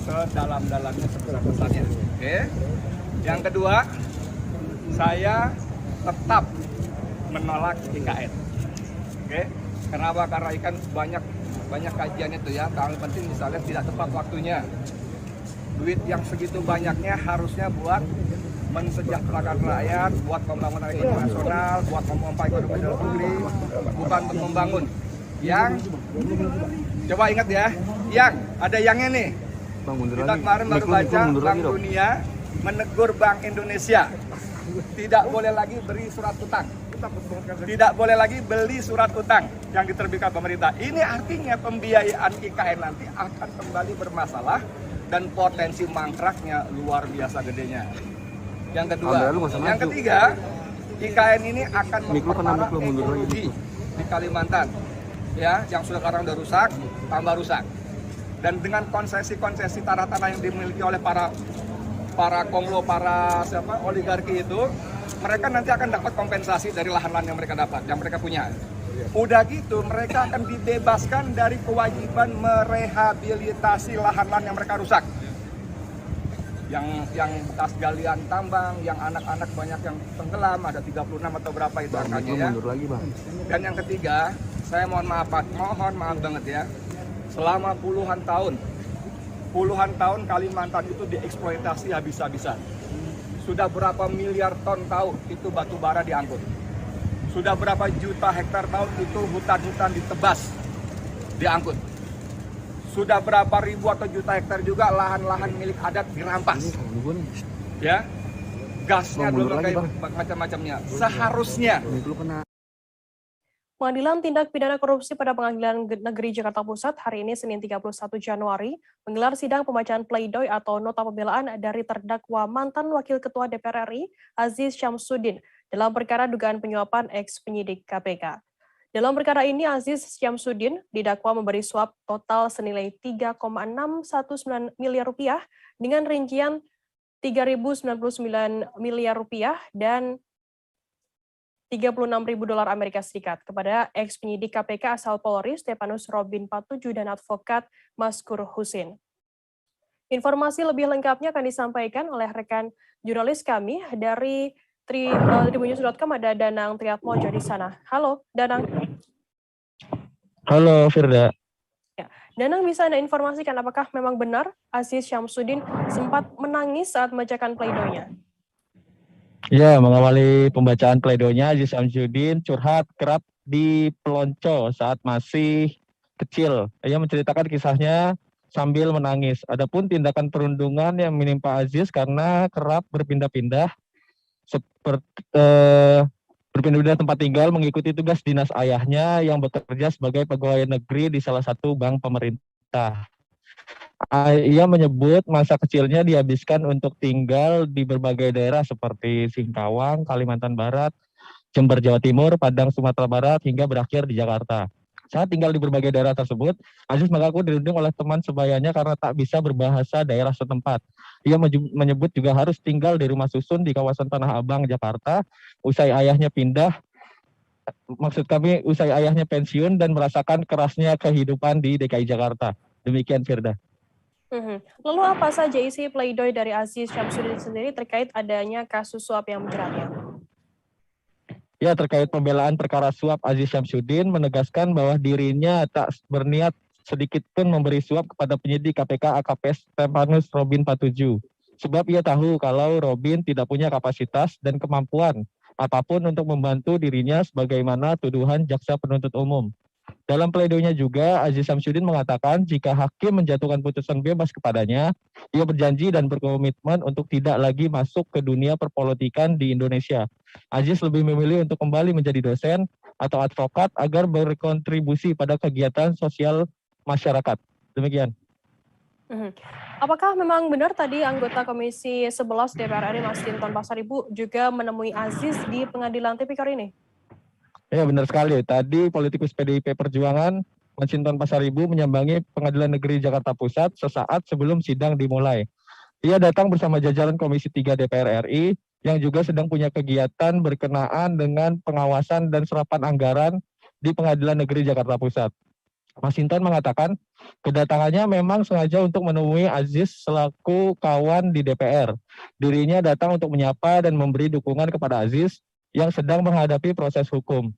Sedalam-dalamnya, sebesar-besarnya. Oke. Yang kedua, saya tetap menolak IKN. Oke. Kenapa? Karena ikan banyak kajian itu ya. Kalau penting misalnya tidak tepat waktunya. Duit yang segitu banyaknya harusnya buat mensejahterakan rakyat, buat pembangunan ekonomi nasional, buat memompa ekonomi dalam negeri, bukan untuk membangun. Yang coba ingat ya, yang ada yangnya nih. Kita kemarin baru baca Bank Dunia menegur Bank Indonesia. Tidak boleh lagi beri surat utang. Tidak boleh lagi beli surat utang yang diterbitkan pemerintah. Ini artinya pembiayaan IKN nanti akan kembali bermasalah dan potensi mangkraknya luar biasa gedenya. Yang kedua, yang ketiga, IKN ini akan memperparah ekologi di Kalimantan, ya, yang sekarang udah rusak, tambah rusak. Dan dengan konsesi-konsesi tanah-tanah yang dimiliki oleh para oligarki itu, mereka nanti akan dapat kompensasi dari lahan-lahan yang mereka dapat, yang mereka punya. Udah gitu, mereka akan dibebaskan dari kewajiban merehabilitasi lahan-lahan yang mereka rusak. Yang bekas galian tambang, yang anak-anak banyak yang tenggelam, ada 36 atau berapa itu angkanya ya. Dan yang ketiga, saya mohon maaf banget ya. Selama puluhan tahun Kalimantan itu dieksploitasi habis-habisan. Sudah berapa miliar ton tahu itu batu bara diangkut. Sudah berapa juta hektar tahun itu hutan-hutan ditebas, diangkut. Sudah berapa ribu atau juta hektar juga lahan-lahan milik adat dirampas. Ya. gasnya, belum terkait macam-macamnya. Seharusnya Pengadilan Tindak Pidana Korupsi pada Pengadilan Negeri Jakarta Pusat hari ini Senin 31 Januari menggelar sidang pembacaan pleidoy atau nota pembelaan dari terdakwa mantan Wakil Ketua DPR RI Aziz Syamsuddin dalam perkara dugaan penyuapan ex-penyidik KPK. Dalam perkara ini Aziz Syamsuddin didakwa memberi suap total senilai 3,619 miliar rupiah dengan rincian 3.099 miliar rupiah dan $36.000 Amerika Serikat kepada ex-penyidik KPK asal Polri Stefanus Robin Patuju dan advokat Maskur Husin. Informasi lebih lengkapnya akan disampaikan oleh rekan jurnalis kami dari Tribunnews.com, ada Danang Triatmojo di sana. Halo, Danang. Halo, Firda. Ya, Danang, bisa Anda informasikan apakah memang benar Aziz Syamsuddin sempat menangis saat membacakan pleidoynya? Ya, mengawali pembacaan pleidoynya, Aziz Syamsuddin curhat kerap di pelonco saat masih kecil. Ia menceritakan kisahnya sambil menangis. Adapun tindakan perundungan yang menimpa Aziz karena kerap berpindah-pindah berpindah-pindah tempat tinggal mengikuti tugas dinas ayahnya yang bekerja sebagai pegawai negeri di salah satu bank pemerintah. Ia menyebut masa kecilnya dihabiskan untuk tinggal di berbagai daerah seperti Singkawang, Kalimantan Barat, Jember, Jawa Timur, Padang, Sumatera Barat, hingga berakhir di Jakarta. Saat tinggal di berbagai daerah tersebut, Aziz mengaku dirundung oleh teman sebayanya karena tak bisa berbahasa daerah setempat. Ia menyebut juga harus tinggal di rumah susun di kawasan Tanah Abang, Jakarta, usai ayahnya pensiun dan merasakan kerasnya kehidupan di DKI Jakarta. Demikian, Firda. Lalu apa saja isi pleidoy dari Aziz Syamsuddin sendiri terkait adanya kasus suap yang menjeratnya? Ya, terkait pembelaan perkara suap, Aziz Syamsuddin menegaskan bahwa dirinya tak berniat sedikit pun memberi suap kepada penyidik KPK AKP Stefanus Robin Patuju. Sebab ia tahu kalau Robin tidak punya kapasitas dan kemampuan apapun untuk membantu dirinya sebagaimana tuduhan jaksa penuntut umum. Dalam pleidoynya juga, Aziz Syamsuddin mengatakan jika hakim menjatuhkan putusan bebas kepadanya, ia berjanji dan berkomitmen untuk tidak lagi masuk ke dunia perpolitikan di Indonesia. Aziz lebih memilih untuk kembali menjadi dosen atau advokat agar berkontribusi pada kegiatan sosial masyarakat. Demikian. Apakah memang benar tadi anggota Komisi 11 DPR RI Masinton Pasaribu juga menemui Aziz di Pengadilan Tipikor ini? Ya, benar sekali. Tadi politikus PDIP Perjuangan Masinton Pasaribu menyambangi Pengadilan Negeri Jakarta Pusat sesaat sebelum sidang dimulai. Ia datang bersama jajaran Komisi 3 DPR RI yang juga sedang punya kegiatan berkenaan dengan pengawasan dan serapan anggaran di Pengadilan Negeri Jakarta Pusat. Masinton mengatakan kedatangannya memang sengaja untuk menemui Aziz selaku kawan di DPR. Dirinya datang untuk menyapa dan memberi dukungan kepada Aziz yang sedang menghadapi proses hukum.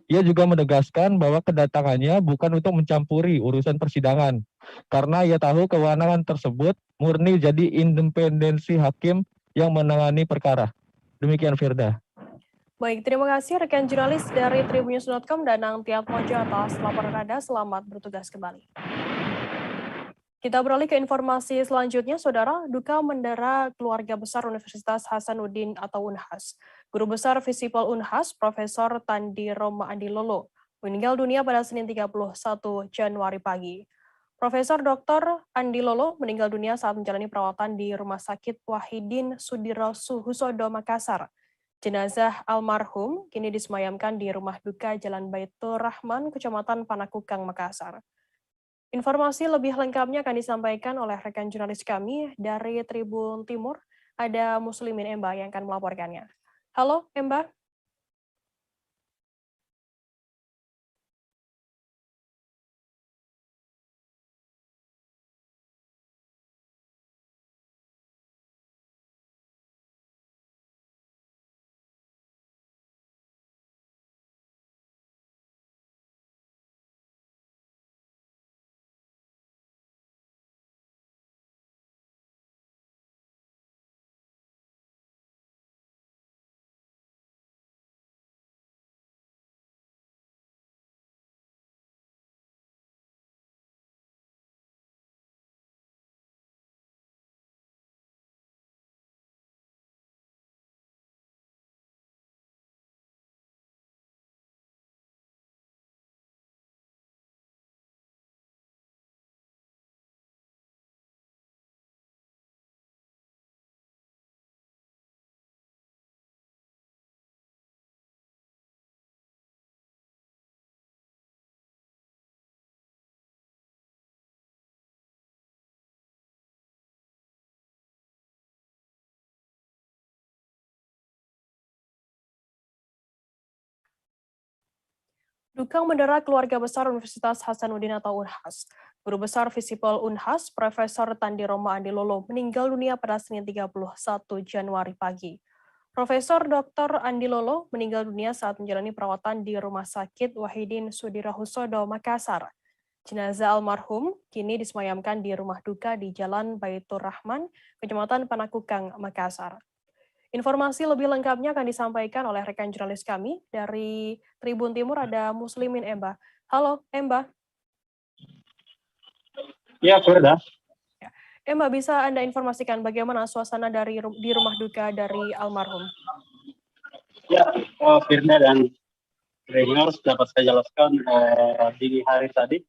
Ia juga menegaskan bahwa kedatangannya bukan untuk mencampuri urusan persidangan, karena ia tahu kewenangan tersebut murni jadi independensi hakim yang menangani perkara. Demikian, Firda. Baik, terima kasih rekan jurnalis dari Tribunnews.com Danang Triatmojo atas laporan Anda. Selamat bertugas kembali. Kita beralih ke informasi selanjutnya, Saudara. Duka mendera keluarga besar Universitas Hasanuddin atau Unhas. Guru Besar Visipol Unhas, Profesor Tandi Roma Andilolo, meninggal dunia pada Senin 31 Januari pagi. Profesor Dr. Andilolo meninggal dunia saat menjalani perawatan di Rumah Sakit Wahidin Sudirohusodo, Makassar. Jenazah almarhum kini disemayamkan di Rumah Duka Jalan Baitur Rahman, Kecamatan Panakukang, Makassar. Informasi lebih lengkapnya akan disampaikan oleh rekan jurnalis kami dari Tribun Timur, ada Muslimin Emba yang akan melaporkannya. Halo, Emba. Duka mendera keluarga besar Universitas Hasanuddin atau Unhas. Guru Besar Visipol Unhas, Profesor Tandi Roma Andilolo, meninggal dunia pada Senin 31 Januari pagi. Profesor Dr. Andilolo meninggal dunia saat menjalani perawatan di Rumah Sakit Wahidin Sudirohusodo, Makassar. Jenazah almarhum kini disemayamkan di rumah duka di Jalan Baitur Rahman, Kecamatan Panakukang, Makassar. Informasi lebih lengkapnya akan disampaikan oleh rekan jurnalis kami dari Tribun Timur, ada Muslimin Emba. Halo Emba. Ya, Firda. Emba, bisa Anda informasikan bagaimana suasana di rumah duka dari almarhum? Ya, Firda dan Renor dapat saya jelaskan di hari tadi,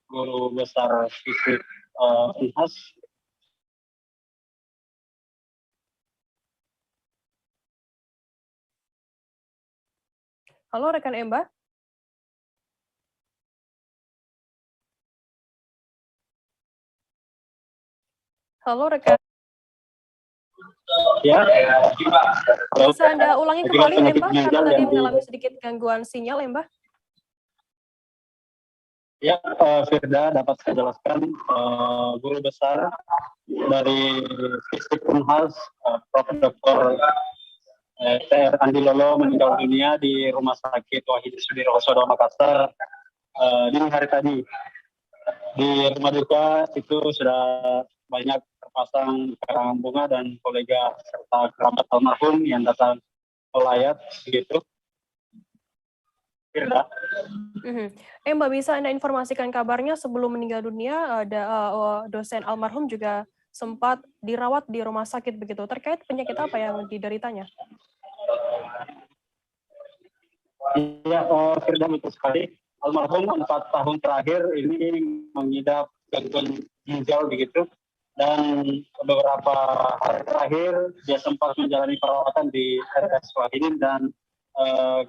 Guru Besar Fisip Unhas Halo rekan Emba. Halo rekan. Ya. Bisa Anda ulangi kembali Emba, karena tadi mengalami sedikit gangguan sinyal Emba. Ya, Firda dapat saya jelaskan Guru Besar dari Fisip Unhas, Prof. Dr. TR Andilolo meninggal dunia di Rumah Sakit Wahidin Sudirohusodo, Makassar dini hari tadi. Di rumah duka itu sudah banyak terpasang karangan bunga dan kolega serta kerabat almarhum yang datang melayat begitu. Firda. Mbak, bisa Anda informasikan kabarnya sebelum meninggal dunia ada dosen almarhum juga sempat dirawat di rumah sakit begitu, terkait penyakit apa yang dideritanya? Ya, Firda, betul sekali. Almarhum 4 tahun terakhir ini mengidap gangguan ginjal begitu, dan beberapa hari terakhir dia sempat menjalani perawatan di RS Wahidin dan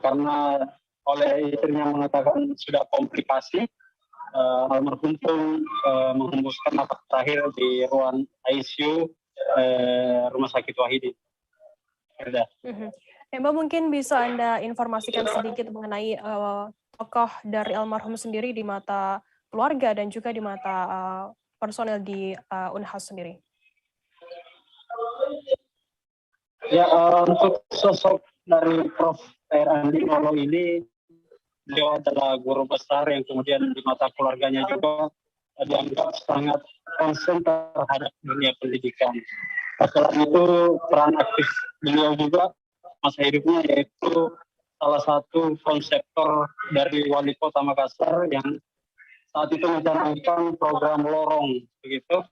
karena oleh istrinya mengatakan sudah komplikasi, almarhum pun menghembuskan nafas terakhir di ruang ICU Rumah Sakit Wahidin. Mbak, mungkin bisa Anda informasikan sedikit mengenai tokoh dari almarhum sendiri di mata keluarga dan juga di mata personel di Unhas sendiri. Ya, untuk sosok dari Prof. TR Andilolo ini, beliau adalah guru besar yang kemudian di mata keluarganya juga dianggap sangat konsen terhadap dunia pendidikan. Selain itu, peran aktif beliau juga masa hidupnya yaitu salah satu konseptor dari Wali Kota Makassar yang saat itu menjalankan program lorong begitu.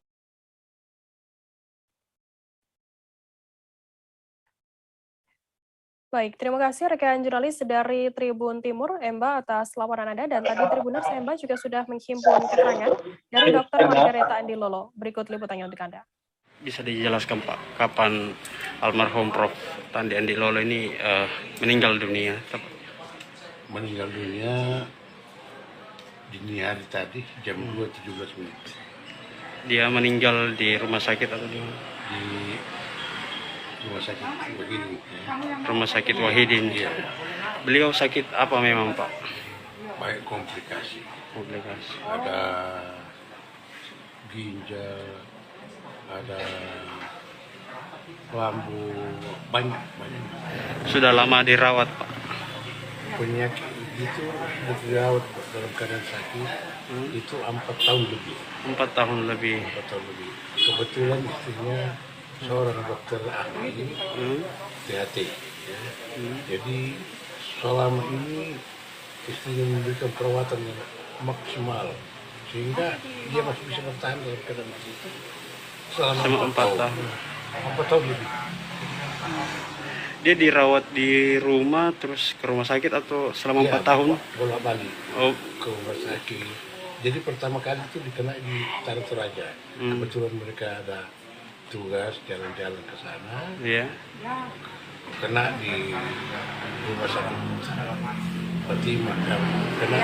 Baik, terima kasih rekan jurnalis dari Tribun Timur, Emba, atas laporan Anda. Dan tadi Tribuners, Emba juga sudah menghimpun keterangan dari Dr. Margareta Andilolo. Berikut liputannya untuk Anda. Bisa dijelaskan Pak, kapan almarhum Prof. Tandi Andilolo ini meninggal dunia? Meninggal dunia dini hari tadi jam 2.17 menit. Dia meninggal di rumah sakit atau di mana? Di Rumah Sakit Wahidin. Rumah Sakit Wahidin. Iya. Beliau sakit apa memang Pak? Baik komplikasi. Komplikasi. Ada ginjal, ada lambung, banyak. Sudah lama dirawat Pak? Penyakit itu dirawat dalam keadaan sakit itu 4 tahun lebih. 4 tahun lebih. Kebetulan istrinya seorang dokter ahli THT. Ya. Jadi selama ini istrinya memberikan perawatan yang maksimal sehingga dia masih bisa bertahan dalam keadaan itu selama 4 tahun. 4 tahun lebih. Dia dirawat di rumah terus ke rumah sakit atau selama 4 tahun? Bolak-balik ke rumah sakit. Jadi pertama kali itu dikena di Tanah Toraja. Kebetulan mereka ada tugas jalan-jalan ke sana. Iya. Kena di rumah sakit Fatima, kena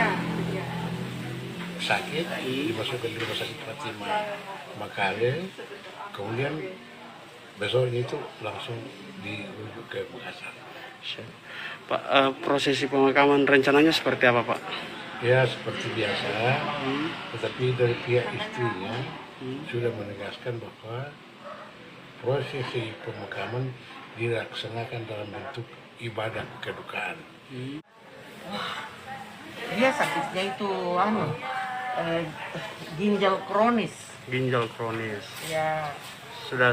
sakit, dimasukkan di rumah sakit Fatima Makale. Kemudian besoknya itu langsung dirujuk ke Makassar. Pak, prosesi pemakaman rencananya seperti apa, Pak? Ya seperti biasa, tetapi dari pihak istrinya sudah menegaskan bahwa prosesi pemakaman dilaksanakan dalam bentuk ibadah kedukaan. Dia sakitnya itu ginjal kronis. Ginjal kronis. Ya. Sudah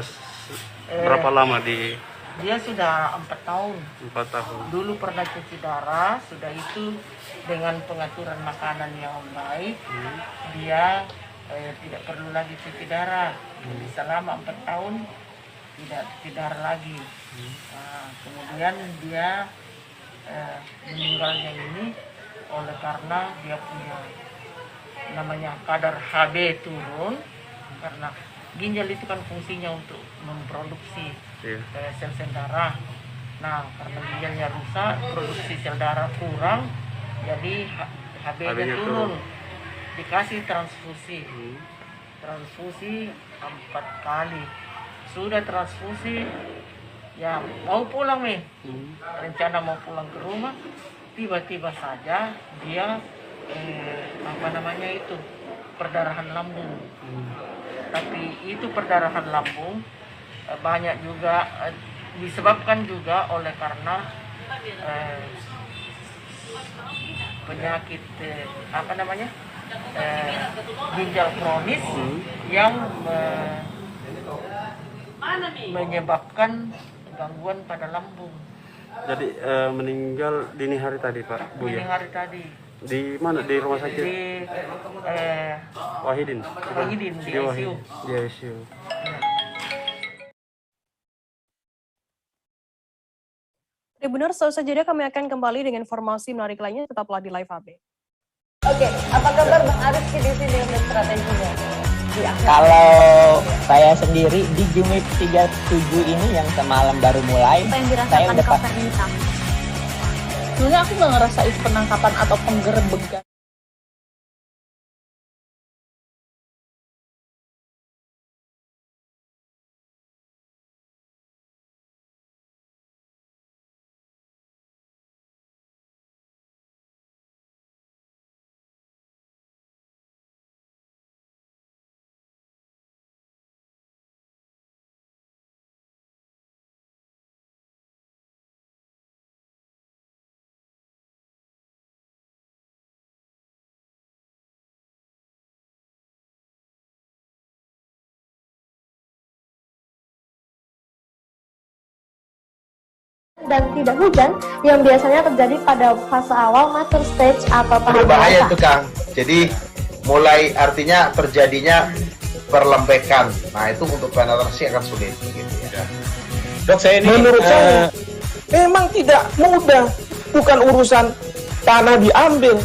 berapa lama di? Dia sudah 4 tahun. 4 tahun. Dulu pernah cuci darah, sudah itu dengan pengaturan makanan yang baik, dia tidak perlu lagi cuci darah. Jadi selama 4 tahun tidak cuci darah lagi. Nah, kemudian dia meninggalnya ini oleh karena dia punya namanya kadar HB turun, karena ginjal itu kan fungsinya untuk memproduksi sel-sel darah. Nah, karena ginjalnya rusak, produksi sel darah kurang, jadi HB-nya turun. Dikasih transfusi. Transfusi 4 kali. Sudah transfusi, ya mau pulang nih. Rencana mau pulang ke rumah, tiba-tiba saja dia perdarahan lambung. Tapi itu perdarahan lambung banyak juga disebabkan juga oleh karena penyakit ginjal kronis yang menyebabkan gangguan pada lambung. Jadi meninggal dini hari tadi, Pak? Bu, dini hari tadi. Di mana? Di rumah sakit? Di Wahidin. Wahidin di ICU. Di ICU. Tribuners, seusai jeda kami akan kembali dengan informasi menarik lainnya, tetaplah di Live AB. Oke, apa kabar Bang Aris di sini dengan strateginya? Kalau saya sendiri di Jumip 37 ini yang semalam baru mulai, saya udah sebenarnya aku nggak ngerasain penangkapan atau penggerebekan. Dan tidak hujan yang biasanya terjadi pada fase awal mature stage atau tahap berbahaya dewasa. itu Kang. Jadi mulai artinya terjadinya perlembekan. Nah itu untuk penetrasi akan sulit gitu ya. Dok, saya ini menurut saya memang tidak mudah, bukan urusan tanah diambil.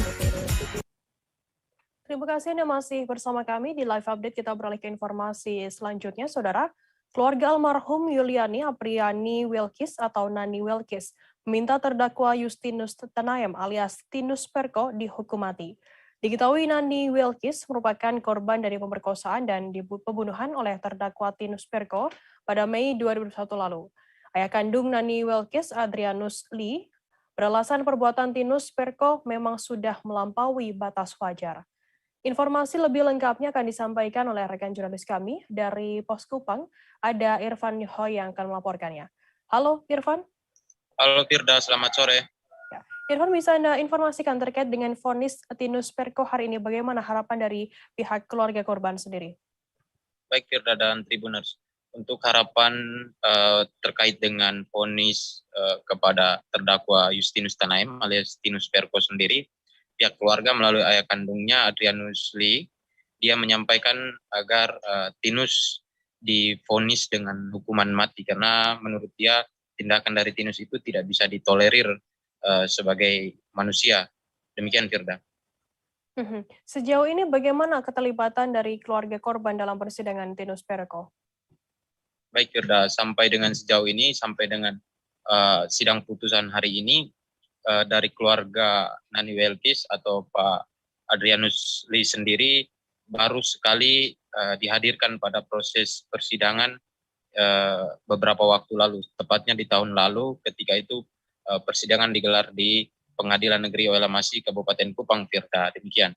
Terima kasih Anda masih bersama kami di Live Update. Kita beralih ke informasi selanjutnya, Saudara. Keluarga almarhum Yuliani Apriani Wilkis atau Nani Wilkis meminta terdakwa Justinus Tanaem alias Tinus Perko dihukum mati. Diketahui Nani Wilkis merupakan korban dari pemerkosaan dan pembunuhan oleh terdakwa Tinus Perko pada Mei 2021 lalu. Ayah kandung Nani Wilkis, Adrianus Lee, beralasan perbuatan Tinus Perko memang sudah melampaui batas wajar. Informasi lebih lengkapnya akan disampaikan oleh rekan jurnalis kami dari Pos Kupang, ada Irfan Hoy yang akan melaporkannya. Halo Irfan. Halo Firda, selamat sore. Ya. Irfan, bisa Anda informasikan terkait dengan vonis Tinus Perko hari ini, bagaimana harapan dari pihak keluarga korban sendiri? Baik Firda dan Tribuners, untuk harapan terkait dengan vonis kepada terdakwa Justinus Tanaem alias Tinus Perko sendiri, pihak keluarga melalui ayah kandungnya Adrianus Lee, dia menyampaikan agar Tinus divonis dengan hukuman mati karena menurut dia tindakan dari Tinus itu tidak bisa ditolerir sebagai manusia. Demikian Firda. Sejauh ini bagaimana keterlibatan dari keluarga korban dalam persidangan Tinus Perko? Baik Firda, sampai dengan sejauh ini, sampai dengan sidang putusan hari ini, dari keluarga Nani Wilkis atau Pak Adrianus Lee sendiri baru sekali dihadirkan pada proses persidangan beberapa waktu lalu, tepatnya di tahun lalu. Ketika itu persidangan digelar di Pengadilan Negeri Oelamasi Kabupaten Kupang, Firda. Demikian.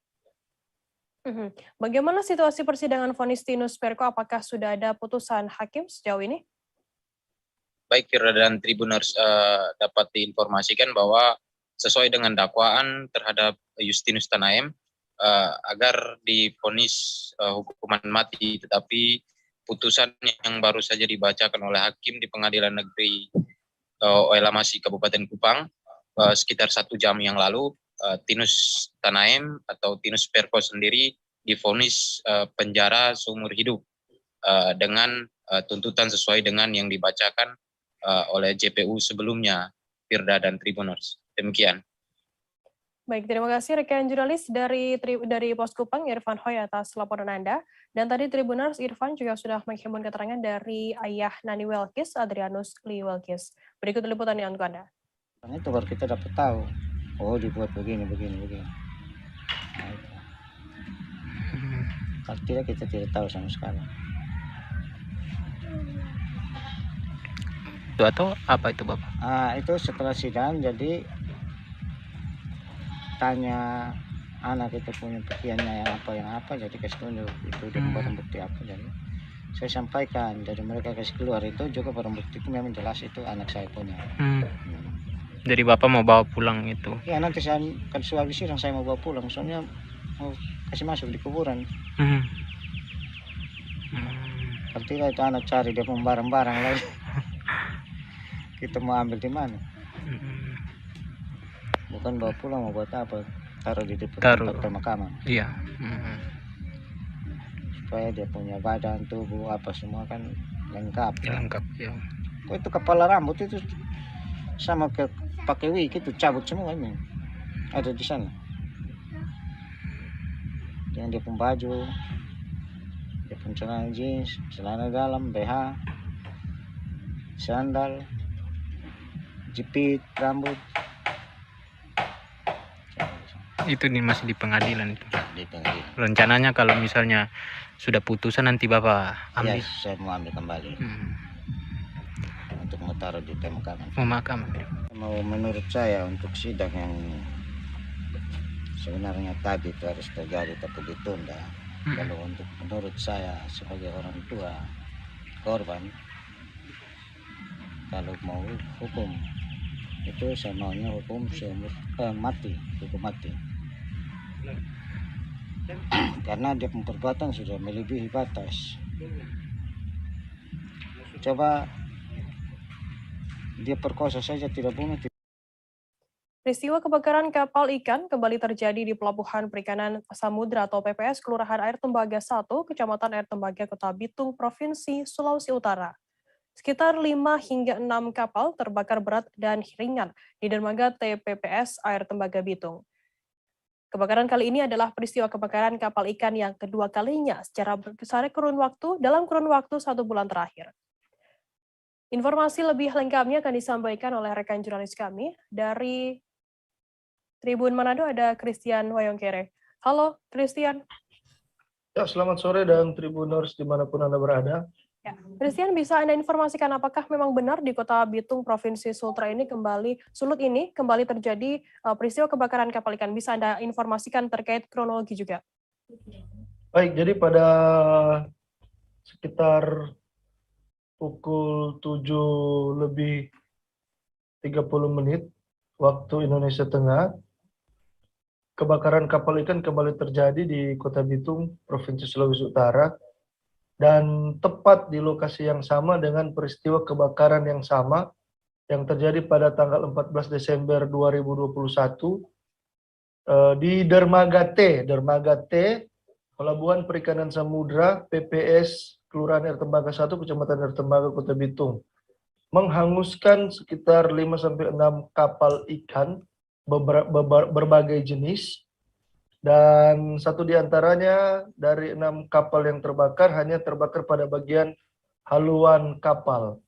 Bagaimana situasi persidangan vonis Tinus Perko? Apakah sudah ada putusan hakim sejauh ini? Baik, Firda dan Tribuners, dapat diinformasikan bahwa sesuai dengan dakwaan terhadap Justinus Tanaem, agar divonis hukuman mati, tetapi putusan yang baru saja dibacakan oleh hakim di Pengadilan Negeri Oelamasi Kabupaten Kupang sekitar 1 jam yang lalu, Tinus Tanaem atau Tinus Perko sendiri divonis penjara seumur hidup dengan tuntutan sesuai dengan yang dibacakan oleh JPU sebelumnya, Firda dan Tribuners. Demikian. Baik, terima kasih rekan jurnalis dari Pos Kupang, Irfan Hoy, atas laporan Anda. Dan tadi Tribuners, Irfan juga sudah menghimpun keterangan dari ayah Nani Welkis, Adrianus Lee Welkis. Berikut liputannya untuk Anda. Itu baru kita dapat tahu, oh dibuat begini. Nah, itu. Kalau tidak, kita tidak tahu sama sekali. Itu atau apa itu, Bapak? Itu setelah sidang, jadi tanya anak itu punya bagiannya yang apa, jadi kasih tunjuk itu dia barang bukti apa, jadi saya sampaikan, jadi mereka kasih keluar itu juga barang bukti itu memang jelas itu anak saya punya. Jadi Bapak mau bawa pulang itu? Ya, nanti saya kan habis sidang saya mau bawa pulang, soalnya mau kasih masuk di kuburan. Kalau tidak itu anak cari dia pun barang-barang lagi. Kita mau ambil di mana? Bukan bawa pulang, mau buat apa? Taruh di tempat pemakaman. Iya. Supaya dia punya badan, tubuh, apa semua kan lengkap. Ya, lengkap, ya. Kok itu kepala rambut itu sama ke pakai wig itu cabut semua ini. Ada di sana. Yang dia pun baju, dia pun celana jeans, celana dalam, BH, sandal, jepit, rambut. Itu masih di pengadilan itu. Di pengadilan. Rencananya kalau misalnya sudah putusan nanti Bapak ambil? Ya, saya mau ambil kembali. Untuk mau taruh di pemakaman. Menurut saya untuk sidang yang sebenarnya tadi itu harus terjadi tapi ditunda. Kalau untuk menurut saya sebagai orang tua korban, kalau mau hukum itu saya maunya hukum seumur mati, hukum mati. Karena dia perbuatan sudah melebihi batas. Coba dia perkosa saja tidak bunuh. Peristiwa kebakaran kapal ikan kembali terjadi di Pelabuhan Perikanan Samudra atau PPS Kelurahan Air Tembaga 1, Kecamatan Air Tembaga, Kota Bitung, Provinsi Sulawesi Utara. Sekitar 5 hingga 6 kapal terbakar berat dan ringan di dermaga TPPS Air Tembaga Bitung. Kebakaran kali ini adalah peristiwa kebakaran kapal ikan yang kedua kalinya dalam kurun waktu 1 bulan terakhir. Informasi lebih lengkapnya akan disampaikan oleh rekan jurnalis kami dari Tribun Manado, ada Christian Wayongkere. Halo, Christian. Ya, selamat sore dan Tribuners dimanapun Anda berada. Ya, Christian, bisa Anda informasikan apakah memang benar di Kota Bitung, Provinsi Sultra ini kembali terjadi peristiwa kebakaran kapal ikan? Bisa Anda informasikan terkait kronologi juga? Baik, jadi pada sekitar pukul 7:30 waktu Indonesia Tengah, kebakaran kapal ikan kembali terjadi di Kota Bitung, Provinsi Sulawesi Utara, dan tepat di lokasi yang sama dengan peristiwa kebakaran yang sama yang terjadi pada tanggal 14 Desember 2021 di Dermaga T, Pelabuhan Perikanan Samudra, PPS Kelurahan Air Tembaga 1, Kecamatan Air Tembaga, Kota Bitung, menghanguskan sekitar 5-6 kapal ikan berbagai jenis, dan satu diantaranya dari 6 kapal yang terbakar hanya terbakar pada bagian haluan kapal.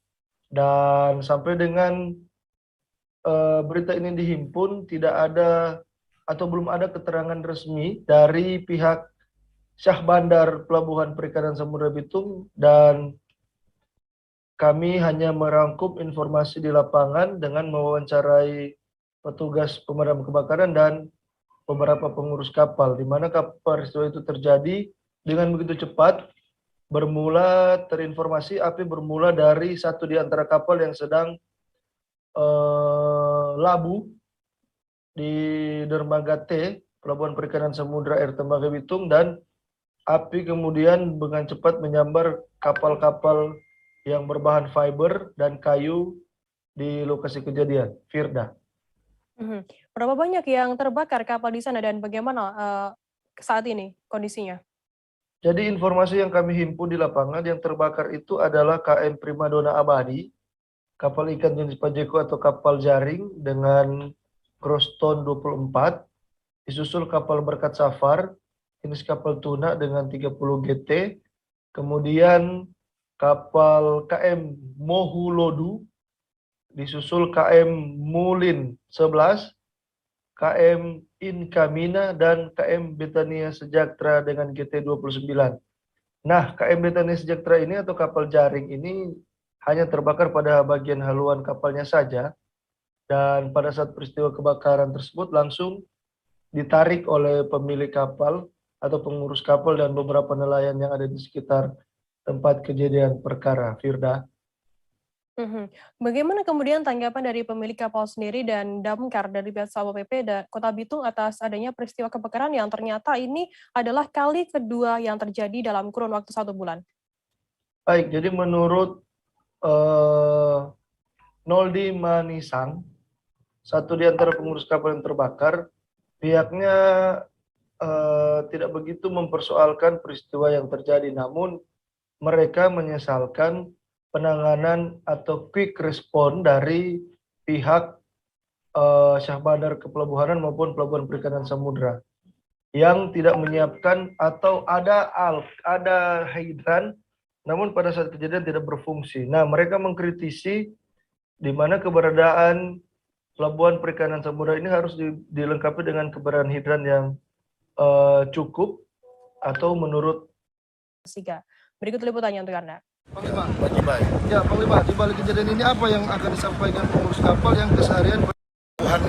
Dan sampai dengan berita ini dihimpun, tidak ada atau belum ada keterangan resmi dari pihak Syah Bandar Pelabuhan Perikanan Samudra Bitung dan kami hanya merangkum informasi di lapangan dengan mewawancarai petugas pemadam kebakaran dan beberapa pengurus kapal, di mana peristiwa itu terjadi dengan begitu cepat. Bermula terinformasi api bermula dari satu di antara kapal yang sedang labuh di dermaga T, Pelabuhan Perikanan Samudra Air Tembaga Bitung, dan api kemudian dengan cepat menyambar kapal-kapal yang berbahan fiber dan kayu di lokasi kejadian. Firda. Berapa banyak yang terbakar kapal di sana dan bagaimana saat ini kondisinya? Jadi informasi yang kami himpun di lapangan, yang terbakar itu adalah KM Primadona Abadi, kapal ikan jenis Pajeko atau kapal jaring dengan gross ton 24, disusul kapal Berkat Safar, jenis kapal tuna dengan 30 GT, kemudian kapal KM Mohulodu, disusul KM Mulin 11, KM Inkamina, dan KM Betania Sejahtera dengan GT 29. Nah, KM Betania Sejahtera ini atau kapal jaring ini hanya terbakar pada bagian haluan kapalnya saja, dan pada saat peristiwa kebakaran tersebut langsung ditarik oleh pemilik kapal atau pengurus kapal dan beberapa nelayan yang ada di sekitar tempat kejadian perkara. Firda. Bagaimana kemudian tanggapan dari pemilik kapal sendiri dan damkar dari pihak Satpol PP dan Kota Bitung atas adanya peristiwa kebakaran yang ternyata ini adalah kali kedua yang terjadi dalam kurun waktu 1 bulan? Baik, jadi menurut Noldi Manisang, satu di antara pengurus kapal yang terbakar, pihaknya tidak begitu mempersoalkan peristiwa yang terjadi, namun mereka menyesalkan penanganan atau quick respon dari pihak Syah Bandar Kepelabuhanan maupun Pelabuhan Perikanan Samudra yang tidak menyiapkan atau ada hidran, namun pada saat kejadian tidak berfungsi. Nah, mereka mengkritisi di mana keberadaan Pelabuhan Perikanan Samudra ini harus dilengkapi dengan keberadaan hidran yang cukup atau menurut. Berikut liputannya untuk Anda. Panglima, ya Panglima, di balik kejadian ini apa yang akan disampaikan pengurus kapal yang keseharian pelabuhan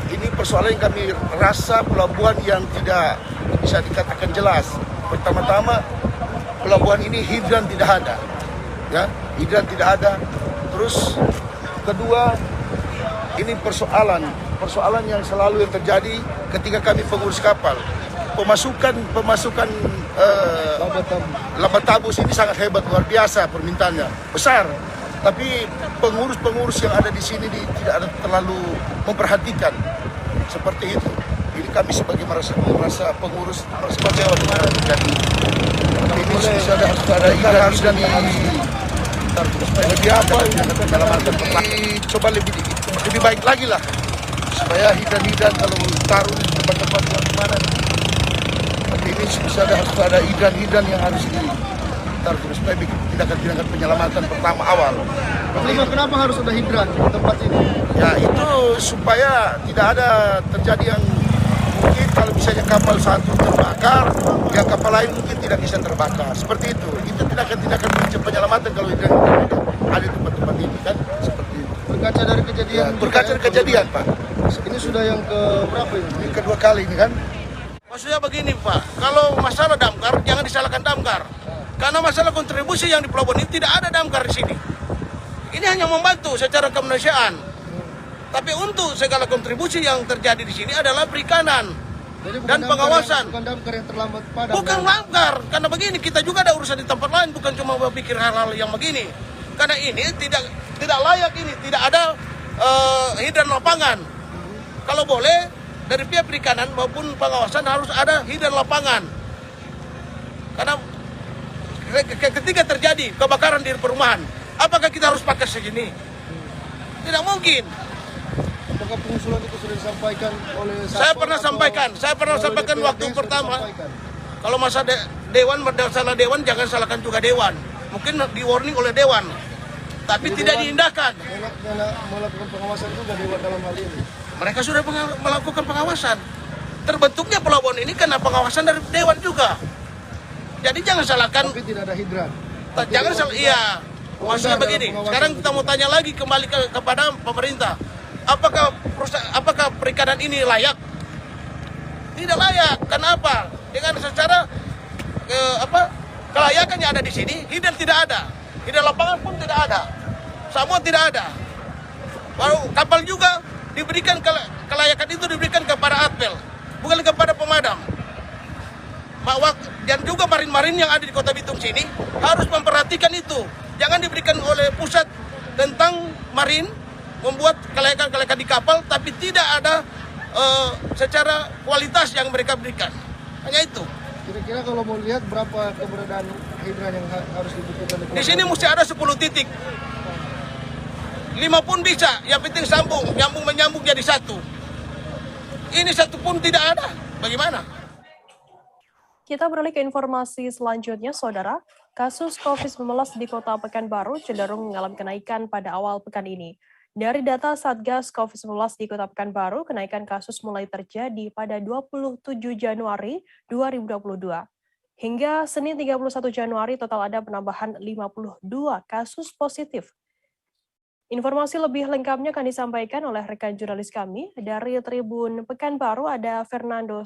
ini persoalan yang kami rasa pelabuhan yang tidak bisa dikatakan jelas. Pertama-tama pelabuhan ini hidran tidak ada, ya hidran tidak ada. Terus kedua, ini persoalan yang selalu yang terjadi ketika kami pengurus kapal. Pemasukan laba tabus ini sangat hebat, luar biasa, permintaannya besar. Tapi pengurus yang ada di sini tidak ada terlalu memperhatikan seperti itu. Ini kami sebagai merasa pengurus merasa kecewa dengan terjadi. Ini harus ada hidran lebih apa? Coba lebih baik lagi lah supaya hidran kalau taruh di tempat-tempat yang mana. Ini harus ada hidran yang harus ditaruh supaya tindakan penyelamatan pertama awal. Panglima, kenapa harus ada hidran di tempat ini? Ya itu supaya tidak ada terjadi yang mungkin kalau misalnya kapal satu terbakar, ya kapal lain mungkin tidak bisa terbakar. Seperti itu. Itu tindakan penyelamatan kalau hidran ada di tempat-tempat ini kan seperti itu. Berkaca dari kejadian. Ya, berkaca dari kejadian, Pak. Ini sudah yang ke berapa ini? Ini kedua kali ini kan. Maksudnya begini Pak, kalau masalah damkar jangan disalahkan damkar. Karena masalah kontribusi yang di pelabuhan ini tidak ada damkar di sini. Ini hanya membantu secara kemanusiaan. Tapi untuk segala kontribusi yang terjadi di sini adalah perikanan dan pengawasan. Bukan damkar yang terlambat padam. Bukan damkar, karena begini kita juga ada urusan di tempat lain, bukan cuma berpikir hal-hal yang begini. Karena ini tidak layak ini, tidak ada hidran lapangan. Kalau boleh dari pihak perikanan maupun pengawasan harus ada hidran lapangan. Karena ketika terjadi kebakaran di perumahan, apakah kita harus pakai segini? Tidak mungkin. Apakah pengusulan itu sudah disampaikan oleh Saya pernah sampaikan waktu pertama. Kalau masalah dewan jangan salahkan juga dewan. Mungkin di warning oleh dewan. Tapi jadi tidak diindahkan. Melakukan pengawasan juga dewan dalam hal ini. Mereka sudah melakukan pengawasan. Terbentuknya pelabuhan ini karena pengawasan dari dewan juga. Jadi jangan salahkan. Tapi tidak ada hidran. Jangan salah. Iya. Maksudnya begini, sekarang kita mau tanya lagi kembali kepada pemerintah. Apakah perikanan ini layak? Tidak layak. Kenapa? Dengan secara kelayakannya ada di sini, hidden tidak ada. Hidden lapangan pun tidak ada. Semua tidak ada. Baru kapal juga diberikan kelayakan itu diberikan kepada Atpel, bukan kepada pemadam. Dan juga marin-marin yang ada di Kota Bitung sini harus memperhatikan itu. Jangan diberikan oleh pusat tentang marin membuat kelayakan-kelayakan di kapal, tapi tidak ada secara kualitas yang mereka berikan. Hanya itu. Kira-kira kalau mau lihat berapa keberadaan hidran yang harus dibutuhkan? Di sini mesti ada 10 titik. 5 pun bisa, yang penting sambung, menyambung jadi satu. Ini satu pun tidak ada. Bagaimana? Kita beralih ke informasi selanjutnya, Saudara. Kasus COVID-19 di Kota Pekanbaru cenderung mengalami kenaikan pada awal pekan ini. Dari data Satgas COVID-19 di Kota Pekanbaru, kenaikan kasus mulai terjadi pada 27 Januari 2022. Hingga Senin 31 Januari total ada penambahan 52 kasus positif. Informasi lebih lengkapnya akan disampaikan oleh rekan jurnalis kami dari Tribun Pekanbaru, ada Fernando